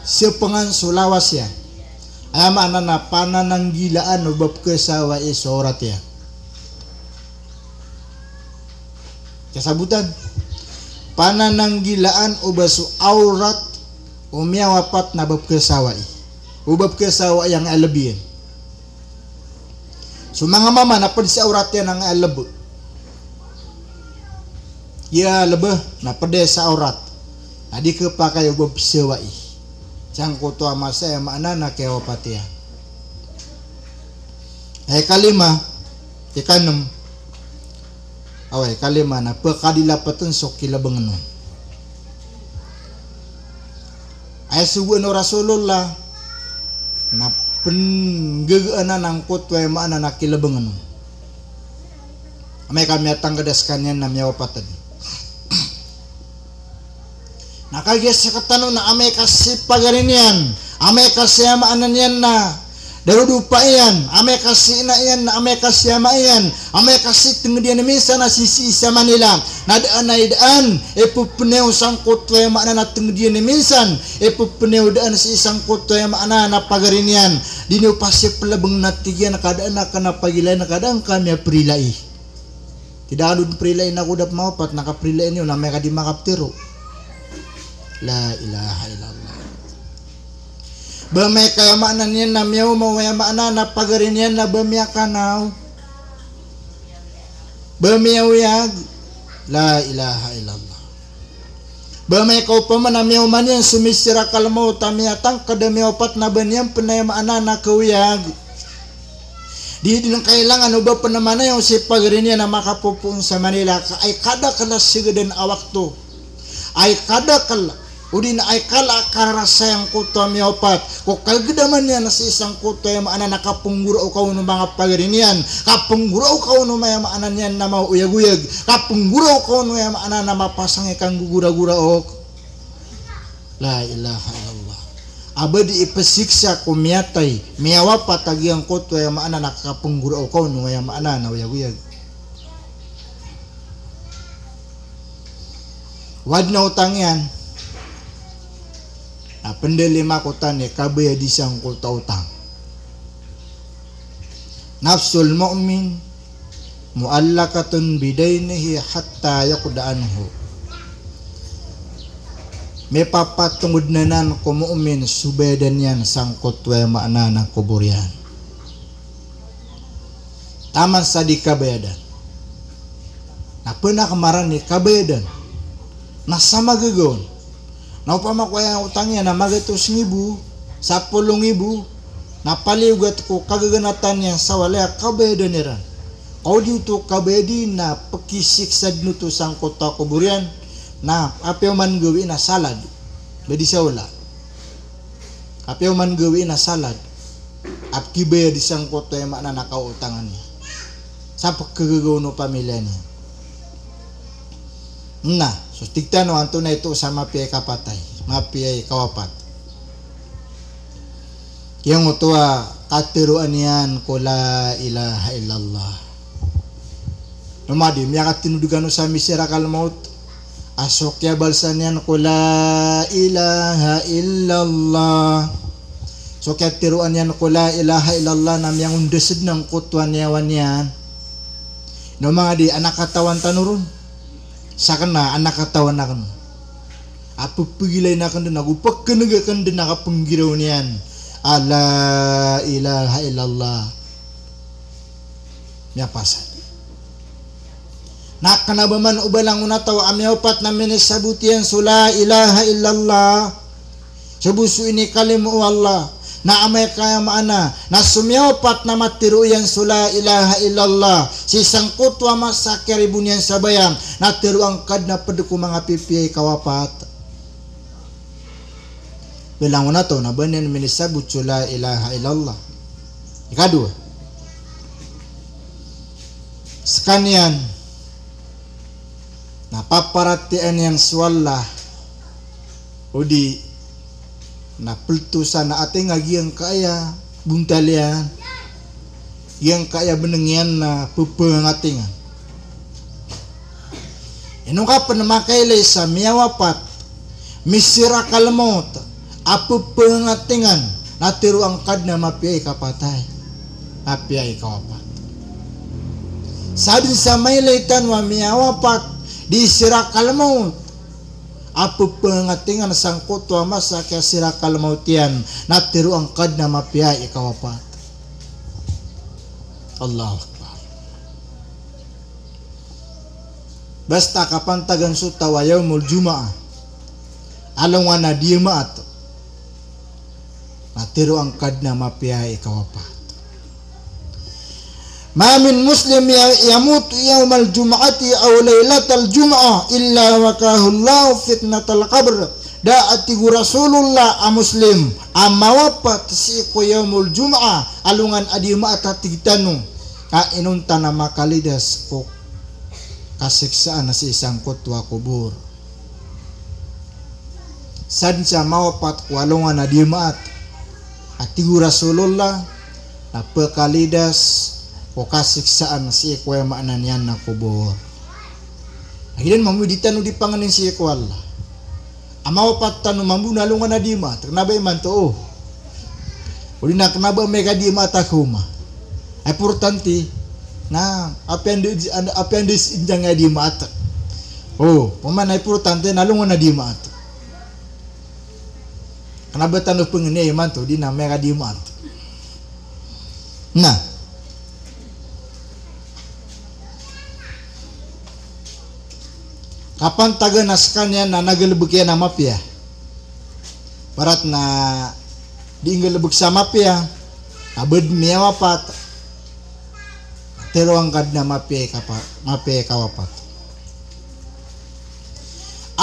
Sepengan sulawas yan. Ama na panananggilaan o bab kesawa isorat ya. kasabutan panananggilaan ubasu aurat umiawapat na babkesawai ubab kesawa yang alebian so mga mama na pwede sa aurat yan ang alebo ya lebih na pwede sa aurat na di kepakai ubab sewai cangko to amasa ya makna na kewapatia kalima ikanem awai kalima na pekadilapatan sok kilabangan ay subuh Rasulullah na penggagaanan ng kutwa maana na kilabangan amay kami atang kadaskan yan na miyawapatan nakagyas sa katano na amay kasi pagarin yan amay kasi maanan yan na darudupa yan amay kasi na yan na amay kasi ama yan amay kasi tingdian minsan na sisi sa Manila na daan na idaan ipupunew sang kutwa maana na tingdian minsan ipupunew daan sa isang kutwa maana na pagarin yan diniw pasip labang natigyan na kadaan na kanapagilay na kadang kami prilai tidak adun prilai na kudap maupat nakaprilai niyo na may kadimakaptiro la ilaha illallah bamay kaya maanan yan na miyaw mawaya maana na pagarin yan na bamiya kanaw bamiyawiyag la ilaha illallah bamay kau paman na miyaw man yan sumisira kalmaw tamiyatang kadamiyawapat na banyan panay maana na kawiyag di lang kailangan ba pa naman na yung si pagarin yan na makapupun sa Manila ay kada kala sigadan awak to ay kada kala udin ay kala karasa yang kutwa miyawapat kung kagdaman yan na sa isang kutwa yung maana nakapungguraw ka ng mga pagarinian kapungguraw ka ng mga maanan yan na mauyag-uyag kapungguraw ka ng mga maana na mapasang ikang gugura-guraok la ilaha illallah abadi ipasiksa kumiyatay miyawapat agi ang kutwa yung maana nakapungguraw ka ng mga maana na uyag-uyag wad na utang yan na pendalima kutan ya kabaya disang kulta utang nafsul mu'min mu'allakatun bidainihi hatta yaqda'anhu may papatungod na nan ko mu'min subedan yan sangkot wa maana ng kuburian taman sa di kabayadan na penakamaran ni kabayadan nasa magagaon na upama ko yung utangnya na magatos 1,000 10,000 napaliugat ko kagaganatan niya sa wala kabayado niran kau dito kabayadi na pakisiksad nuto sang kota kuburian na apyo man gawi na salad bedi sa wala apyo man gawi na salad at kibaya di sang kota yung makna nakautangan niya sa pagkagagaw no pamilya niya na so tigtan no anto na ito sa mapiyay kapatay mapiyay kawapat yung utuwa katiruan yan ko la ilaha illallah numadi miyakat tinudugan no sa misira kalmaut asok ya balsan yan ko la ilaha illallah so kaya tiruan yan ko la ilaha illallah na miyang undesed ng kutwan yawan yan no mga di anak katawan tanurun sa kana anak katawan na kan apa pagilay na kan din nagupak kanagakan din nakapanggiraw niyan ala ilaha illallah niya pasan nakanabaman ubalang unataw amyawapat na minisabutian sula ilaha illallah sabusu ini kalimu Allah na amay kaya maana na sumyawapat na matiruyan sula ilaha illallah si sangkut wa masakiribunyan sabayang na tiruang kad na paduko mga pipiyay kawapat bilang na to na banin minisabut sula ilaha illallah ikadua sekanian napaparatian yang swalla udi na peltusan na ating agiang kaya buntalian yang kaya benengian na pupengatingan inong ka panamakalay sa miyawapat misira kalmot apu pengatingan na tiruang kad na mapiyay kapatay mapiyay kawapat sabi sa may laytan wa miyawapat di sirakal maut. Apa pengatingan sangkut wa masa kaya sirakal mautian natiru angkad na mapiyai kawapat. Allahu Akbar. Basta kapan tagan suta wa yaumul juma'ah along wana dimaat natiru angkad na mapiyai kawapat. Ma min muslim yamutu yaumal jum'ati aw lailatal jum'ah illa wakahu Allah fitnatal qabr. Da'ati Rasulullah a muslim amawapa tasiku yaumul jum'ah alungan adi ma'ata tigtanu ka inunta na makalidas ko kasiksaan na si isang kutwa kubur. Sadya mawapat ko alungan adi ma'at ati Rasulullah na pekalidas o kasiksaan si iko yung maanan yan na kubor. Agilan mamuditan di panganin si iko Allah. Amaw patan mambu nalungan na di ma. Kenapa iman to? Uli na kenapa mereka di mata kuma? Importante na apa yang disinjangnya di mata. Oh, pemana importante nalungan na di mata. Kenapa tanu pengene iman to di na mereka di mata. Nah, kapan taga naskannya na nagalebek ya nama pia barat na diinggalebek sama pia abed miya wapat teruang kad na mapia kawapat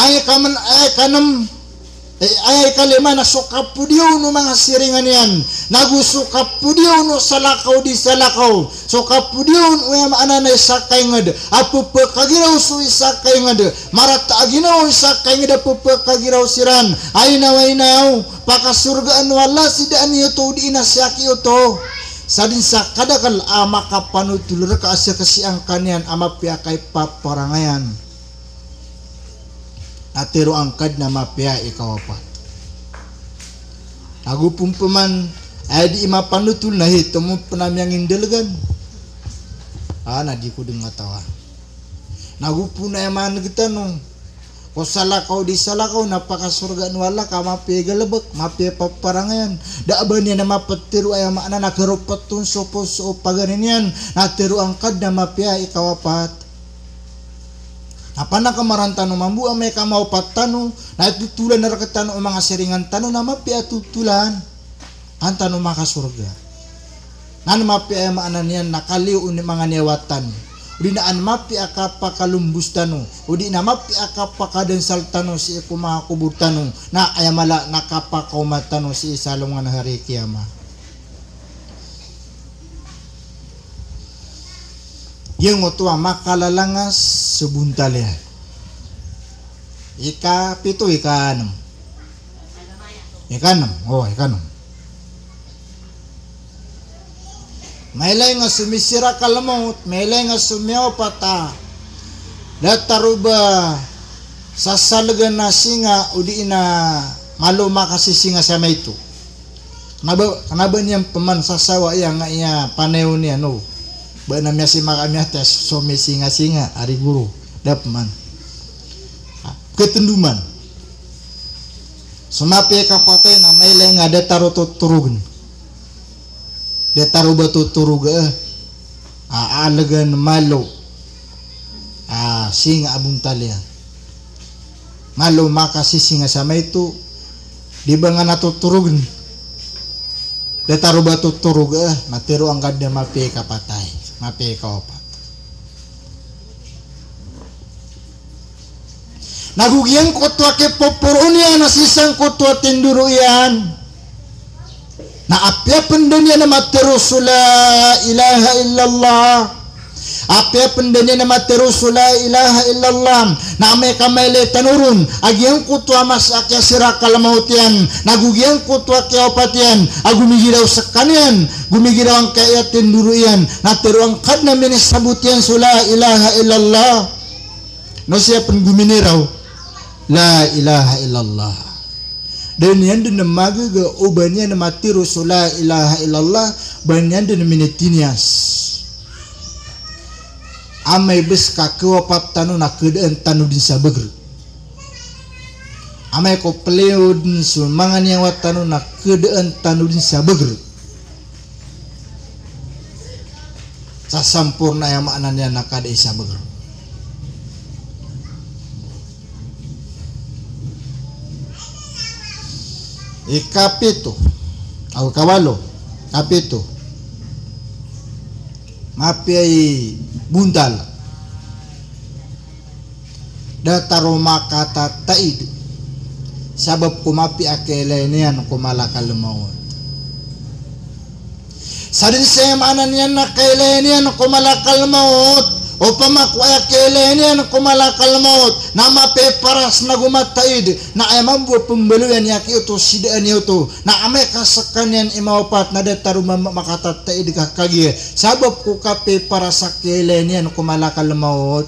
ay kaman ay kanam ay kalima na sukapudyo no mga siringan yan nagusukapudyo no salakaw di salakaw sukapudyo no yung ananay sakay ngad apo pagkagiraw su isakay ngad marata aginaw isakay ngad apo pagkagiraw siran ay naw pakasurgaan wala sidaan ito di inasyaki ito sadin sa kadakal ama kapanutulur ka asya kasiang kanyan ama piyakay paparangayan atero angkad na mapia ikawapat. Nagupong paman ay di imapanutul na hito mo panamyang indalagan. Nadi ko din ngatawa. Nagupo na yaman nagtanong. Kung salakaw di salakaw napakasurgaan wala ka mapia galabak mapia paparangayan. Daaba niya na mapatiro ay maana nakarupat tun sopos o paganin yan. Natero angkad na mapia ikawapat. Apa na kamarantano mambu amay kamau patano na tutulan na rakatano mga seringan tano na mapia tutulan ang tano makasurga nan mapia maanan yan nakaliw ni mga niwatan udi naan mapia kapa kalumbus tano udi na mapia kapa kadensal tano si iku mga kubur tano na ayamala nakapa kaumatano si isalungan hari kiamah. Yang motua makalalangas sebuntalian. Ika pito ika 6. Ika 6. Oh, ika 6. Mailay nga sumisira kalamot, mailay nga sumiyaw pata. Dataruba sasalagan na singa udi na maluma kasi singa sa may ito. Kanaba niyang paman sasawa iya nga iya panew niya no. Ba namya si makamya tes somi singa-singa ari guru dapman ketenduman sumapi kapate na may lenga de taro tuturugan de taro batu turuga alagan malo singa abung talia malo makasi singa sama itu di ba nga natuturugan de taro batu turuga natiro ang ganda mapi kapatay mapi kawapat. Nagugian kutwa ke popurun yan nasisang kutwa tinduro yan na apya pendenya na materusu la ilaha illallah apya pendenya na materusu la ilaha illallah na ame kamele tanurun agian kutwa masakya sirakal mautian nagugian kutwa ke opatian agumigiraw sakanian gumigiraw ang kaya tinduro yan na teruang kad na minisabutian su la ilaha illallah no siya pen guminiraw la ilaha illallah dan yan din na magaga ubanya na matiru su la ilaha illallah banyan din minitinias amay bes ka kewapat tanu na kedaan tanu din sa beger amay ko pleo din su mangan yang wat tanu na kedaan tanu din sa beger sa sampurna yang maknanya na kada isa beger ikapito au kawalo kapito mapiai buntal dataro makata taid sabab kumapi akelenian kumalakal maut sadin saya mananian nakelenian kumalakal maut o pamakwa akelenian kumalakal maut nama peparas nagumataid na emang buat pembelian yaki itu sidaan itu na ame kasakanian imawapat na dataro makata taid kakagi sabab ku kape paras akelenian kumalakal maut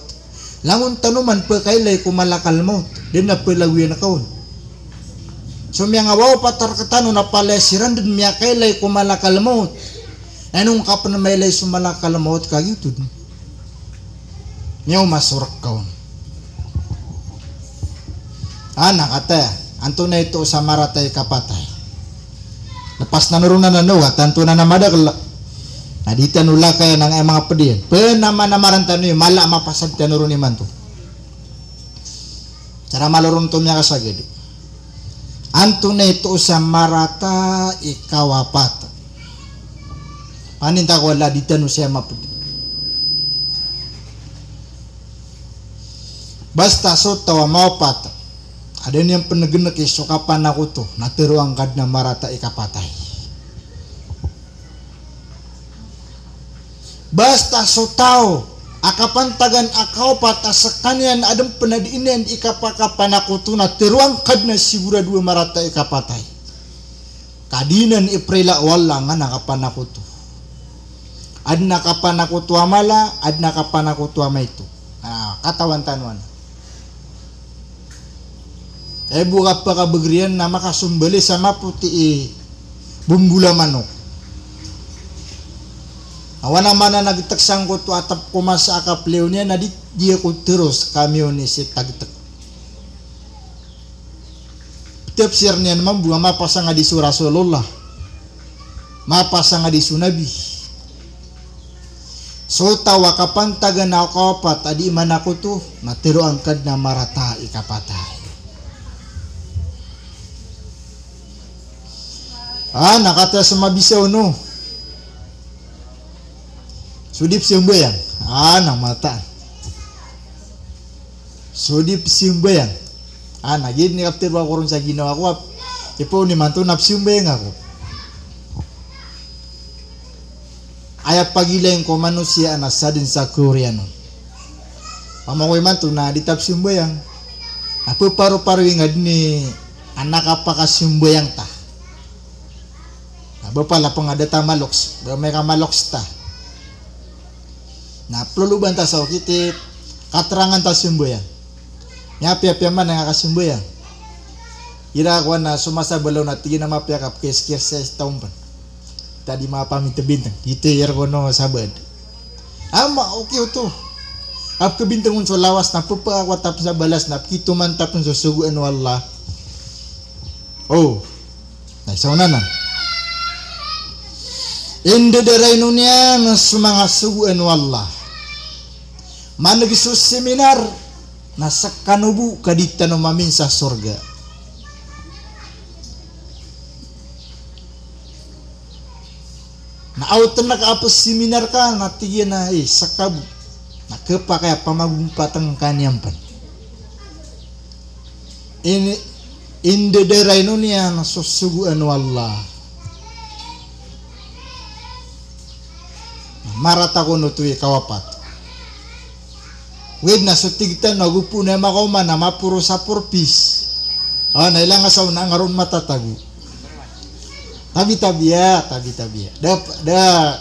langun tanuman pekailay kumalakal maut din na pelawian kaun so miang awaw patar katano na palesiran din miya kailay kumalakal maut anong kapan mailay sumalakal maut kagito nyaw masurak kaun anak ate anto na ito sa maratay kapatay lepas nanurunan na nuwa tanto na namada kala nadita nula kaya ng mga pediyan penama-namaran tanu yung mala mapasad tanurun iman to cara malurun to niya kasagid anto na ito sa marata ikawapat paninta ko wala dita no siya mapudi basta so tawa mawapat ada yang penegenek iso kapan aku tuh natiruang kadna marata ikapatay basta so tao akapantagan akaw patasakanyan adem penadiinan ikapakapan aku tuh natiruang kadna sigura dua marata ikapatay kadinan iprila walangan akapan aku tuh adna kapan aku tuh amala adna kapan aku tuh ama itu nah katawan tanuan buka paka begrian nama kasumbali sama putih bumbula manok awana mana nagitek sangkut tu atap kumas akap leonya nadi dia ku terus kamioni si tagitek tafsirnya nama buah mapasang adi Rasulullah mapasang adi Nabi so tawa kapan taga na kapat adi mana ko tu natiro angkad na marata ikapatay nakata sumabisa uno sudip simbayang nang mata sudip simbayang nagin ni kaptir ba kurun sa ginawa ko ipo ni manto napsimbayang ako ayat pagilayang ko manusia nasa din sa Koreano pamakoy manto na ditap simbayang apo paro-paro ingad ni anak apa kasimbayang ta bapala pangada maloks may kamaloks ta na pluluban ta sa kiti katerangan ta simboyan nya pia-pia man nga kasimboyan ira ko na sumasa balaw na tigina mapya kap keskir sa taon pa tadi mapamit bintang ite yer ko no sabad ama okay to ap ke bintang unso lawas na pupa ako tap sa balas na kito man tap sa suguan wallah na sauna na inde deray nunya na sumanga suguan wallah managisus seminar nasa kanubu kadita no mamin sa sorga na autan nakaapos seminar ka natigyan na sakabu nakapakaya pamagumpatang kanyampan inde deray nunya na susuguan wallah marata ko no tuwi kawapat wed na sutigtan nagupo na makauman na mapuro sa purpis nailang asaw na ngaron matatago tabi-tabiya da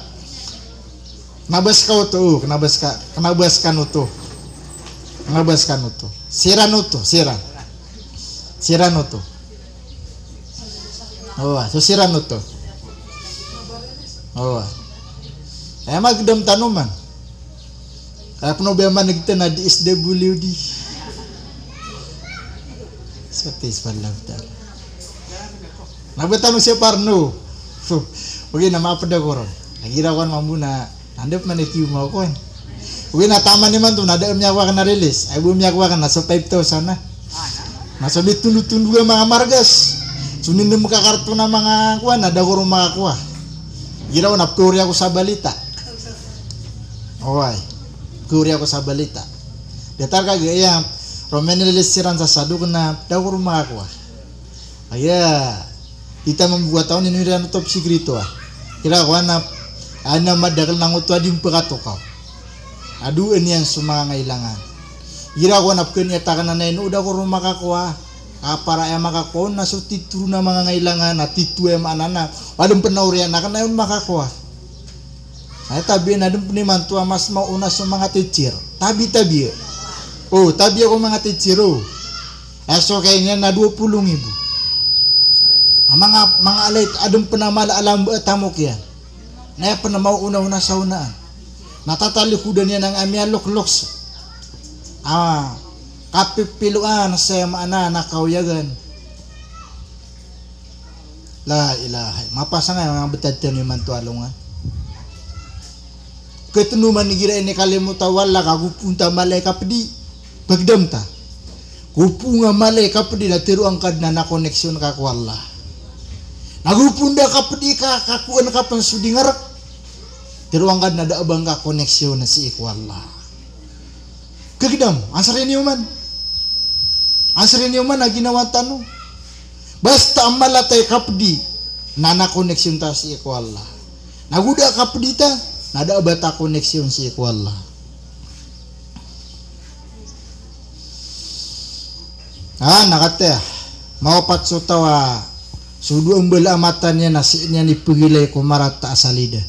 nabas ka to kanabas ka no to sira no to so sira no to magdam tanuman Apno beman kita na di SWD. Seperti sebelah betul. Nah betul siya parno. Oke nama apa dah koron. Lagi rawan mampu na andep manitiu mau kon. Oke na taman ni man tu nada emnya kan rilis. Ibu emnya kan na so 5,000 sana. Masa ditundu-tundu mga margas. Sunin na mga karto na mga kuan ada ko mga kuha. Gira na Korea ko sa balita. Oy. Korea ko sa balita. Datar ka gaya Romen nilisiran sa sadu na daw ko mga kuha. Aya kita membuat tahun ini dan otopsi grito ah. Kira ko na ana madagal nang utwa di pagato ka. Adu ini yang semua ngailangan. Gira ko na pken yatakan na ino udah ko makakuha. Para yang makakuha na so titru na mga ngailangan na titu yang anana. Wadum penaurian na kana yung makakuha. Ay tabi na dum penimantu mas mau una so mga teacher. Tabi. Oh, tabi ako mga teacher oh. Aso kayaknya na 20,000. Mga alay adum penamala alam tamok yan. Na pa na mau una sa unaan. Natatalikudan niya ng amya lok-loks. Kapipiluan sa maana nakauyagan. La ilaha. Mapasa nga mga betadyan yung mantualungan. Ketenuman ni gira ini kalimuta wala kagupunta malay kapdi. Bagdam ta. Kupunga malay kapdi na tiruang kad na koneksyon ka ku Allah. Nagupunda kapdi ka kakuan kapan sudi ngarak. Tiruang kad na daabang ka koneksyon na si iku Allah. Kegedam, asrin yuman na ginawa tanu. Basta amalatay kapdi nana koneksyon ta si iku Allah. Naguda kapdi ta nada bata koneksyon si iku Allah. Nakata mau patso tawa sudu umbel amatannya nasinya ni pegilai ko marata asalida.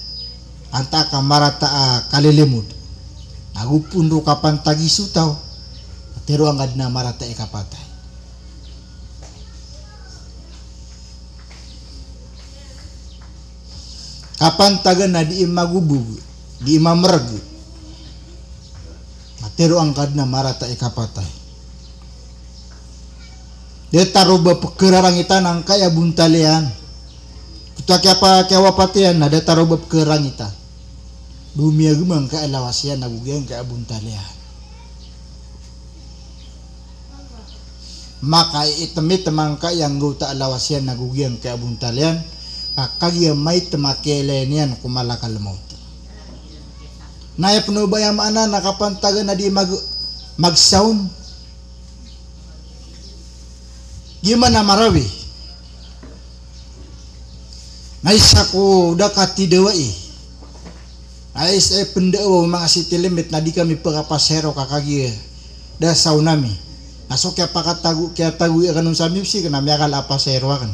Antaka marata kalilimud. Nagupundo kapan tagi sutaw. Pero angad na marata ikapatay. Kapan taga na di imagubug, di imamerag. Pero angad na marata ikapatay. Dia taruh bekerarang itan ang kaya buntalian. Kita kaya wapatian ada taruh bekerang itan. Dumia gemang ka elawasian nagugian ka buntalian. Maka itemit temangka yang gauta elawasian nagugian ka buntalian. Kakagya may temakelenian kumalakal maut. Naya penubayam ana nakapantagan na di magsaun. Gimana marawi? Naisa ko dakati dewai. Ais pendewa mga sitilimit na di kami pagapasero kakagi da saunami. Asok kaya pakatagu kaya tagu kanun sa music na may akala pasero kan.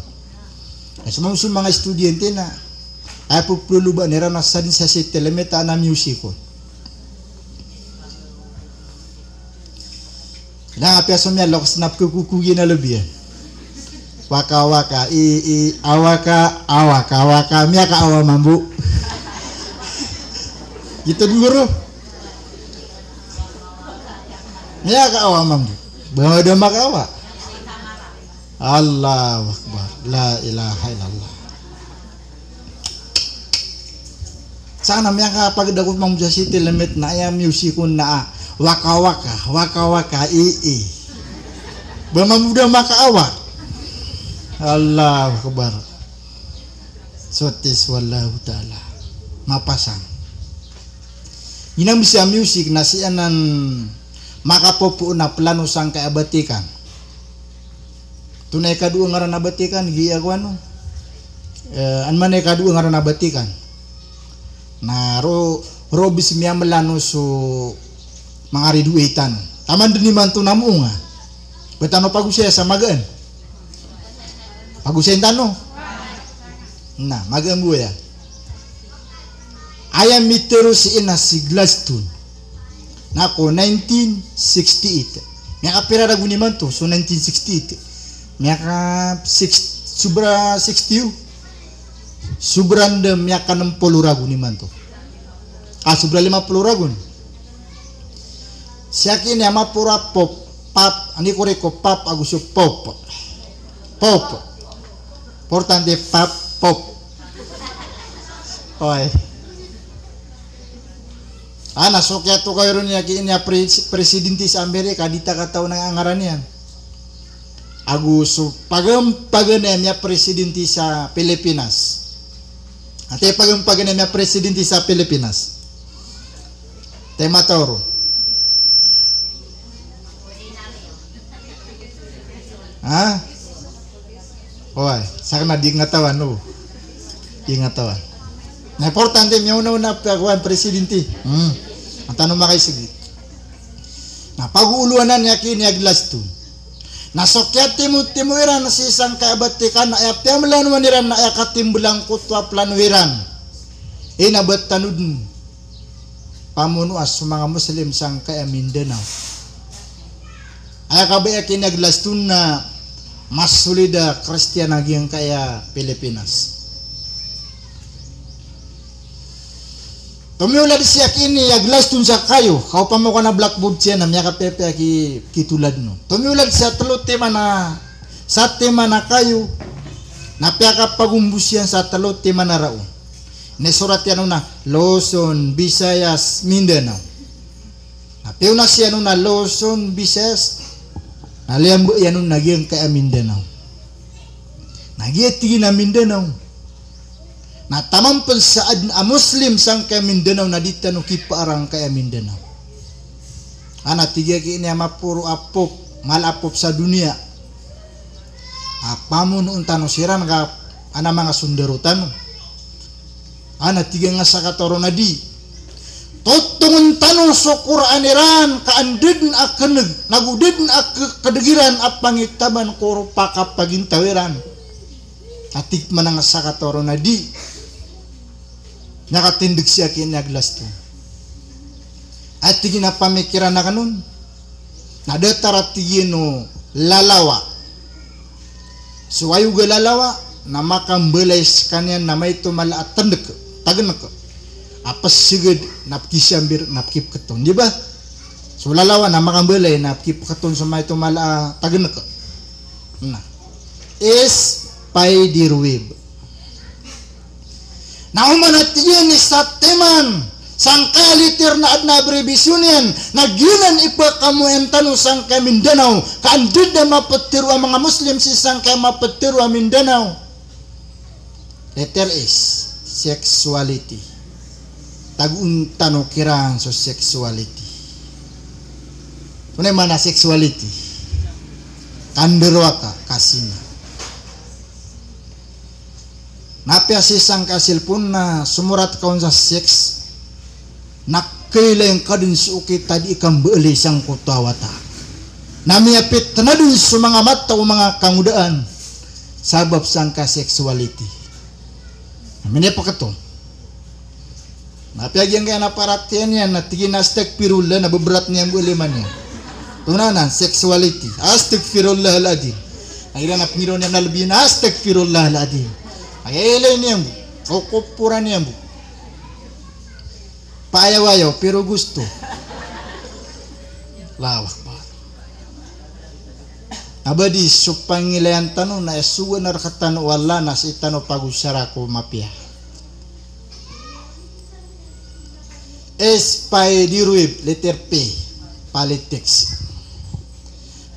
Ay sumamsun mga estudyante na ay perlu ba nira na sa sitilimit na music ko. Na piaso niya loks na kukugi na lebih. Waka awaka miaka awa mambu. Gitu guru. Miaka awa mambu. Bawa ada makawa. Allahu Akbar. La ilaha illallah. Sana miaka pagdakot mamuja siti lemit na ya musikun na waka Bamamuda maka awa. Allahu Akbar. Sotis wallahu ta'ala. Mapasang. Inang bisa musik nasianan makapopo na plano sang kaabatikan. Tunay kadua ngaran abatikan giya ko ano. Anman kadua ngaran abatikan. Na robis miya melano so mga riduitan. Taman din man to namu nga. Betano pagusya sa magaan. Pagusya tano. Nah, magaan gue ya. Ayam mitero si si Gladstone. Nako 1968. Miaka pira ragu ni man to so 1968. Miaka 60 Subranda miaka 60 ragu ni man to. Subra 50 ragu. siya kini ama pura pop pap ani ko reko pap agus pop importante pop oy ana sokya to kayo niya kini presidente sa Amerika dita kataw ng angaran niyan agus paganem niya presidente sa Pilipinas ate paganem niya presidente sa Pilipinas tema toro ha oy sakna di ngatawan no di ngatawan na importante miyo na pagwan presidente ang tanong makay sige na pag-uuluanan niya kini aglasto nasokya timuiran na si isang kaabatikan na ayaptiamlan waniran na ayakatimbulang kutwa planwiran inabat tanudin pamunuas sa mga Muslim sang kaya Mindanao ay kabaya kinaglastun na mas solida Kristiyan aging kaya Pilipinas. Tumiulad siya kini aglastun sa kayo kau pa mo ka na blackboard siya na miya kapepe kitulad no. Tumiulad siya talo tema na sa tema na kayo na piya ka pagumbus yan sa talo tema na raon. Nesurat yan na Luzon, Visayas, Mindanao. Napiw na siya na Luzon, Visayas, naliambo yan nung nagyang kaya Mindanao. Nagyatigin na Mindanao. Na tamampan saad na Muslim sang kaya Mindanao na dita no kiparang kaya Mindanao. Ana tiga kini mapuro apop, malapop sa dunia. Apamo noon tano siran ka ana mga sundarutan. Ana tiga nga sa katoro na di totungun tanong sa Qur'aniran kaandid na akanag nagudid na kadagiran at pangitaban kuro pakapagintawiran atik man nga sa katoro na di nakatindig siya kinaglasto at tigin na pamikiran na kanun nadatarat tigin no lalawa suwayo ga lalawa na makambelay sa kanya na may tumala at tandek tagenek apa siged napkisambir napkip keton di ba so lalawa na makambelay napkip keton sa may tumala tagenek nah is pay dirwib na umanat yun sa teman sangkalitir na adna brebisyunin nagyunan ipa kamu entano sang kay Mindanao kaandid na mapetiru ang mga Muslim si sang kay mapetiru ang Mindanao letter is sexuality tagun tano kirang so sexuality tunay mana sexuality kanderwa ka kasina napya sisang kasil pun na sumurat kaun sa sex nakailang kadin suki tadi ikang beuli sang kutawata namiapit tanadun sa mga mata o mga kangudaan sabab sang ka sexuality namanya pa kato napiagyan kaya naparatian yan na tiginastek pirula na beberat niya ang uliman niya tunanan sexuality astek firullah al-adin ang ilan na piniron niya nalabin astek firullah al-adin ay ilay niya mo o kupuran niya mo paayaw-ayaw pero gusto lawak ba abadi supangilayan tanong na esuwa na rakatano wala na si tano pagusara ko mapia es pay diruib letter P politics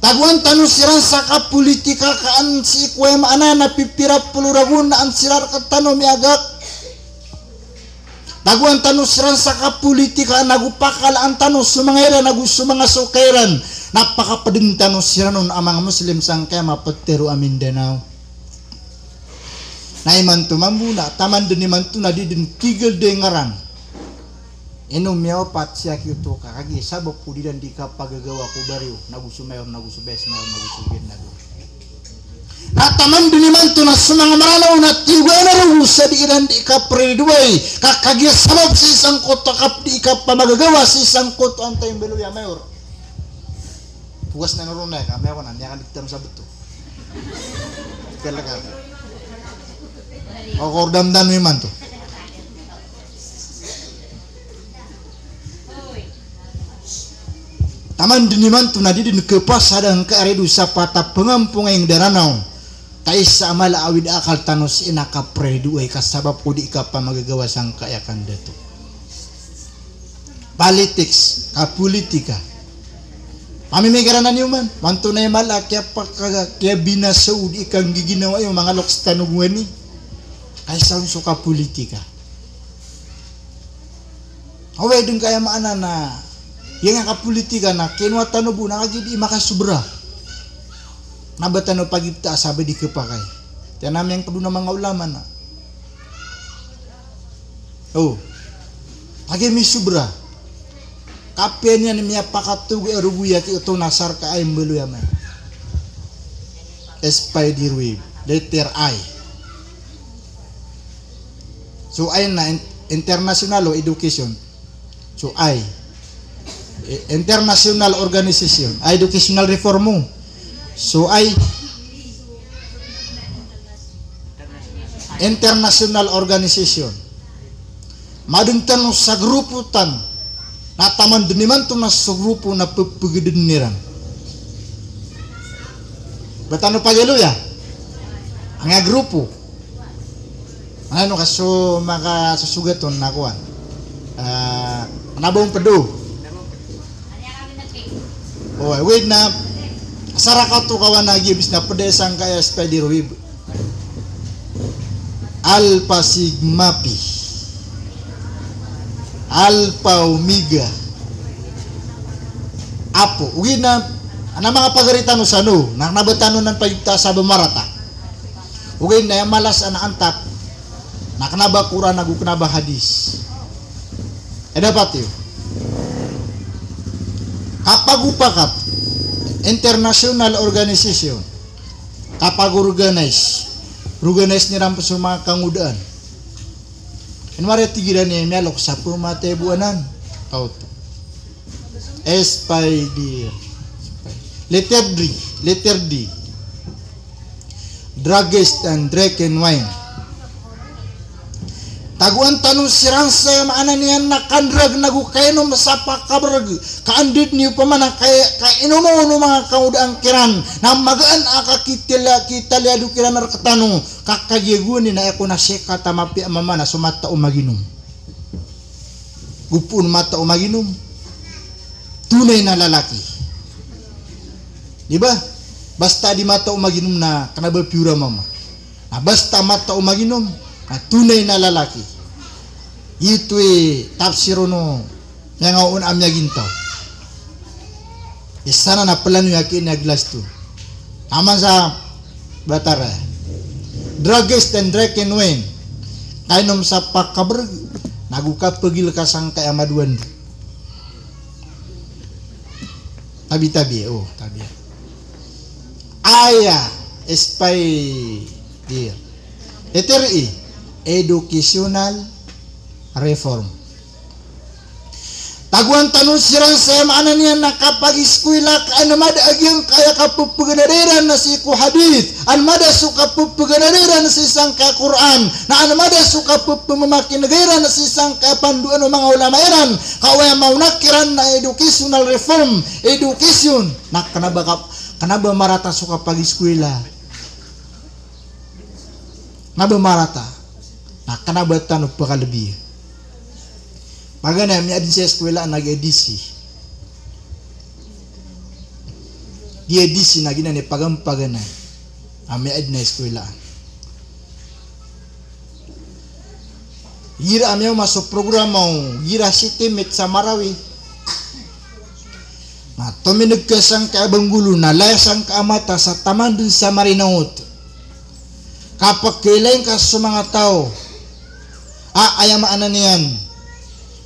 taguan tanong siran saka politika kaan si kuwem ana na pipirap puluragun na ang sirar katano miagak taguan tanong siran saka politika nagupakal ang tanong sumangera nagusumanga sukairan napakapading tanong siya nun ang mga Muslim sang kaya mapagtero amin Mindanao na iman tumambuna taman din iman tu na di din kigil dengaran ino miyaw pat siya kyuto kakagi sabok po di dan di ka pagagawa ko bariyo nagusumayor nagusubes mayor nagusubin na doon na taman din iman tu na sumanga maralaw na tiwa na rin sa di iran di ka preduay kakagi sabab si isang koto kap di ka pamagagawa si isang koto antay beluya mayor puas na naroon na kami ako na niya kanigtam sa buto talaga o kordamdan mo iman to taman diniman tu nadi din kepas sadang ke aredu sapata pengampung yang daranau kaisa amala awid akal tanus inaka predu ay kasabab kudi ka pamagagawa sang kayakan dato politics ka politika pamimigaranan yuman mantu na mala kaya kaya binasaw di kang giginawa yung mga loks tanugwan ni kaisa unso ka politika away dun kaya maana na yung ka politika na kinwa tanubo na kagidi makasubra nabatano pagita sabi di kepakai tiyan namin yung kaduna mga ulaman na pagi mi subra kapen yan niya pakatugo eruguya ti ito nasar ka ay mbelo yaman spider wave letter I so ay na international education so I international organization educational reform so I international organization maduntan sa gruputan na taman duniman tu mas sa grupo na pagpagidiniran batano pagalo ya ang grupo ano kaso maka susugaton na kuan nabong pedo wait na sarakato kawan lagi bis na pedesang kaya spider web alpha sigma pi alpha omega apo wina ana mga pagaritan no sano nang nabatano nan pagita sa bumarata ugay na malas ana antap nakanaba Quran nagu kanaba hadis dapat yo kapag upakat international organization kapag organize ni rampo sa mga kangudaan inwari tigiran niya melok sa pumate buanan kaut spider letter D druggist and drink and wine taguan tanong sirang sa maana niyan nakandrag nagukainom sa pakabrag kaandit niyo pa man kainom mo mga kaudang kiran na magaan kita liado kiran narkatano kakagyegun na ako na seka tamapi mama na sumata umaginom gupun mata umaginom tunay na lalaki diba basta di mata umaginom na kanabal pura mama na basta mata umaginom tunay na lalaki itu tafsirono yang ngaun amnya gintaw isana na plano yakin na glass tu aman sa batara druggist and drink and wine kainom sa pakaber naguka pegil kasang kaya maduan tabi tabi aya spider letter E educational reform taguan tanong sirang sa maana niya nakapag-eskwela ano madagyang kaya kapupaganaderan na si kuhadith an madaso kapupaganaderan na si isang ka-Quran na ano madaso kapupamakinagaran na si isang kapanduan ng mga ulamairan kawaya maunakiran na educational reform education na kanaba marata so kapag-eskwela naba marata na kanaba tanong pakalabih magana mi adin sa eskwela nag-edisi di edisi na gina ni pagampagana ami adin na eskwela gira ami masuk programa gira sitimit sa Marawi na tominig kasang kaabanggulo na layasang kaamata sa taman dun sa Marinaut kapag kailain ka sa mga tao ayamaan na niyan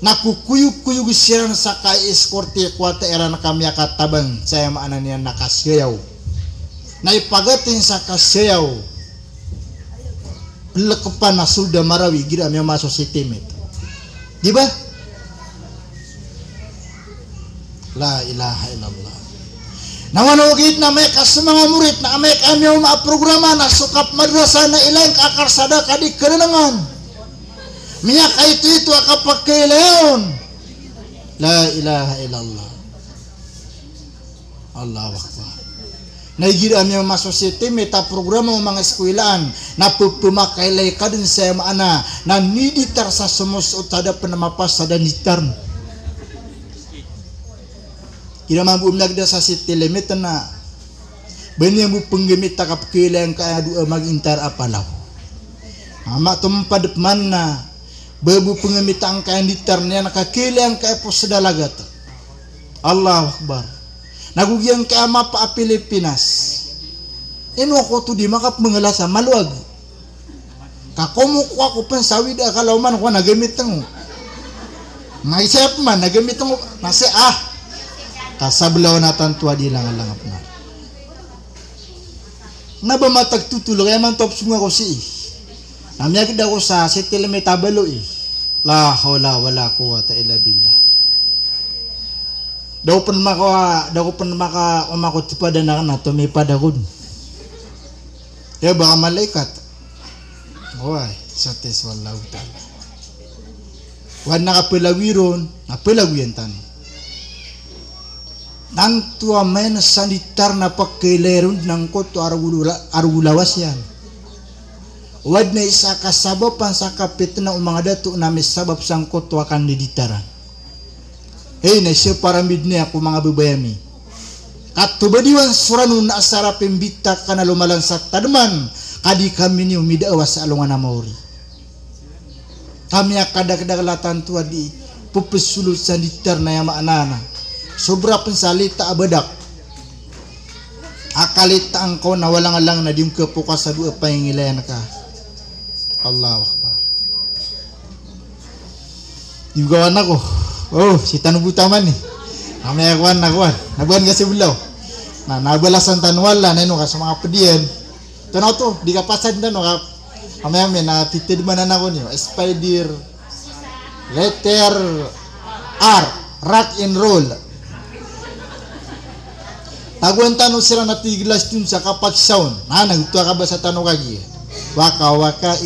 nakukuyug-kuyug sirang sa ka-eskorte kwata era na kami katabang saya maanan niya nakasiyaw na ipagatin sa kasiyaw lekapan na sulda Marawi gira may maso si timit diba la ilaha illallah nawanugit na may mga murid na may kami programa na sukap madrasa na ilang kakarsada kadik kerenangan minyak itu akapakailayon la ilaha illallah Allahu Akbar. Naigira mi masuk sete meta programa mga eskwelaan na pupumakay lay kadin sa maana na niditar sa sumos utada penamapas sa danitar. Kira mampu nagda sa sete limit na bani mo penggemit takap kilang kaya dua magintar apalaw. Ama tumpad man na bebu pengemit ang kaya ditar niya nakakilang kaya po sa dalagat. Allahu Akbar. Nagugyang ka ama pa Pilipinas. Ino ako to di makap mengelasa maluag. Kakomukwa ko pan sawid akalauman ko nagamit ng. Naisip man nagamit ng nasi kasablaw na tantua di langalangap na. Nabamatag tutulog kaya man top sunga ko si. Namyakid ako sa settlement tabalo La haula wala quwata illa billah. Daw pun maka umakot pada na tumipad ako. Ya baka malaikat. Why? Satis wallahu ta'ala. Wan nakapalawiron, napalawian tan. Nantua men sanitar na pakailerun ng koto argulawas yan. Wad na isa kasabab pan sa kapit na umanga dato na may sabab sang koto akan diditaran. Hey, na siya paramid niya ako mga babayami. Katubadiwan surano na asara pembita ka na lumalang sa tadman, kadi kami ni umidawas sa alungan na mauri. Kami akadagdaglatan tuwa di pupesulot sa ditar na yama anana. Sobra pensalita abadak. Akalita ang ko na walang alang na diyong kapukas sa dua pahingilayan ka. Allahu Akbar. Yugawan ako. Oh, si tanubutaman ni. Kami akuan nabuan kasi bulaw. Na nabalasan tanwala na ino ka sa mga pediyan. Tanaw to, di ka pasad na no ka. Kami na titid manan ako niyo. Spider letter R, rock and roll. Taguan tanong sila na tiglas dun sa kapag sound. Nagtuwa ka ba sa tanong kagi? Waka waka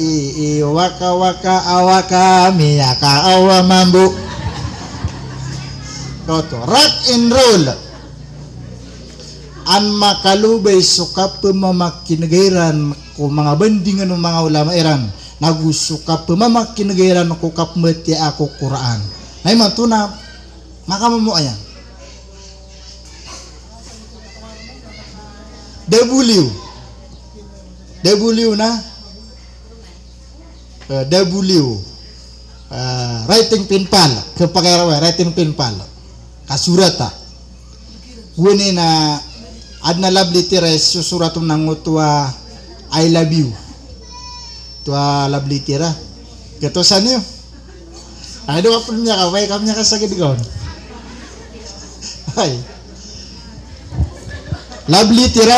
waka waka awaka miyaka awa mambu. Rock and roll. An makalubay suka pemamakinagairan ko mga bandingan ng mga ulama iran. Nagusuka pemamakinagairan ko kapmeti ako Quran. Nay matuna makamamu ayan. W na W writing penpal kepakairan writing penpal kasurata guni na adna labli tires susuratum nang tua I love you tua labli tira gato sanyo ay do kapun niya kaway kamnya kasagid gaon ay labli tira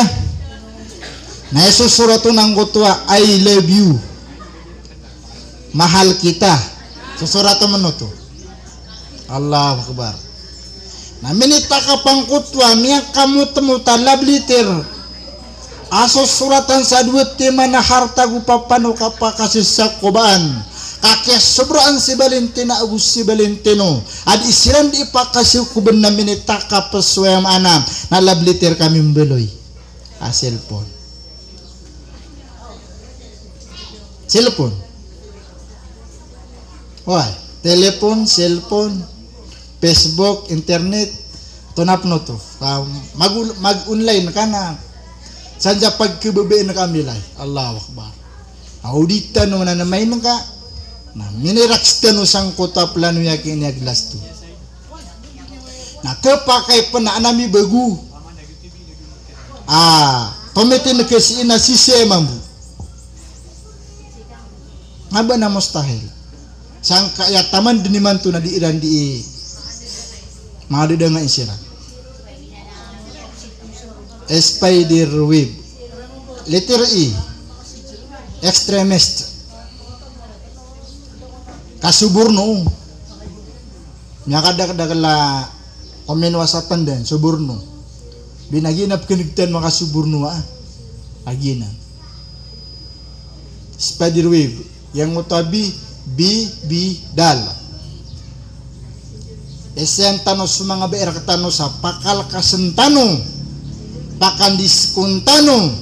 na susuratum nang tua I love you mahal kita susuratum menutu Allahu Akbar. Na minita ka pangkutwa miya kamu temu talablitir aso suratan sa duwet tema na harta gupapano kapakasih sa kubaan kakya sobraan si Valentino agus si Valentino ad isiran di ipakasih kuben na minita ka pesuem anam na lablitir kami mbeloy cellphone why telepon cellphone Facebook, internet, tunap no to. Mag-online ka na. Sanja pagkibabay na kami lay. Allahu Akbar. Audita no na may ka. Na miniraksita no sang kota plano yakin niya glas to. Na kapakay pa na anami bagu. Pamitin na kasi ina sisema mo. Ngaba na mustahil. Sang kaya taman diniman to na di iran di mga dudang nga isiran spider web letter E extremist kasuburno nya kadagdagla komen wasatan den suburno binaginap kenigtan mga suburno aginan spider web yang utabi dal esen tano sa mga beer katano sa pakal kasentano pakan diskuntano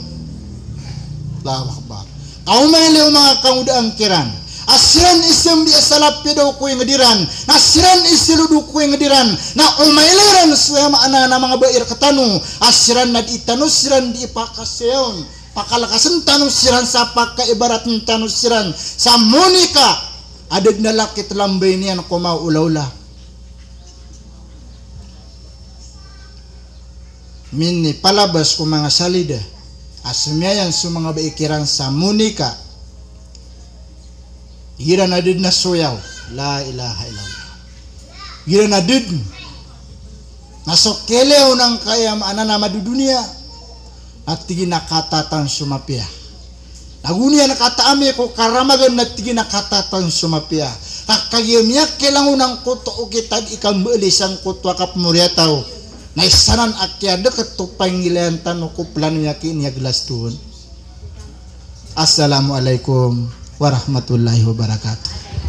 lawak. Kau mele mga kaudang kiran. Asiran isem di salap pedo ko yung ngediran. Nasiran isiludu ko yung ngediran. Na umaileran suya maana na mga bair katano. Asiran na di itano siran di ipakaseon. Pakalakasan tano siran sa pagkaibarat ng tano siran. Sa Monica adag na lakit lambay niyan ko maulaula. Mini palabas ko mga salida. Asumyayan sa mga baikiran sa Monica. Gira na did na soyaw. La ilaha illallah. Gira na did. Nasokelew ng kaya maana na madudunia. At tigi nakatatan sumapia. Nagunia nakataami ko karamagan na tigi nakatatan sumapia. Kakayamiyak kailangan ng kuto o kitag ikang maalisang kuto akap muriataw. Naisanan akya dekat tupang ngilayan tanong ko plano yakin ya gelas tuhun. Assalamualaikum warahmatullahi wabarakatuh.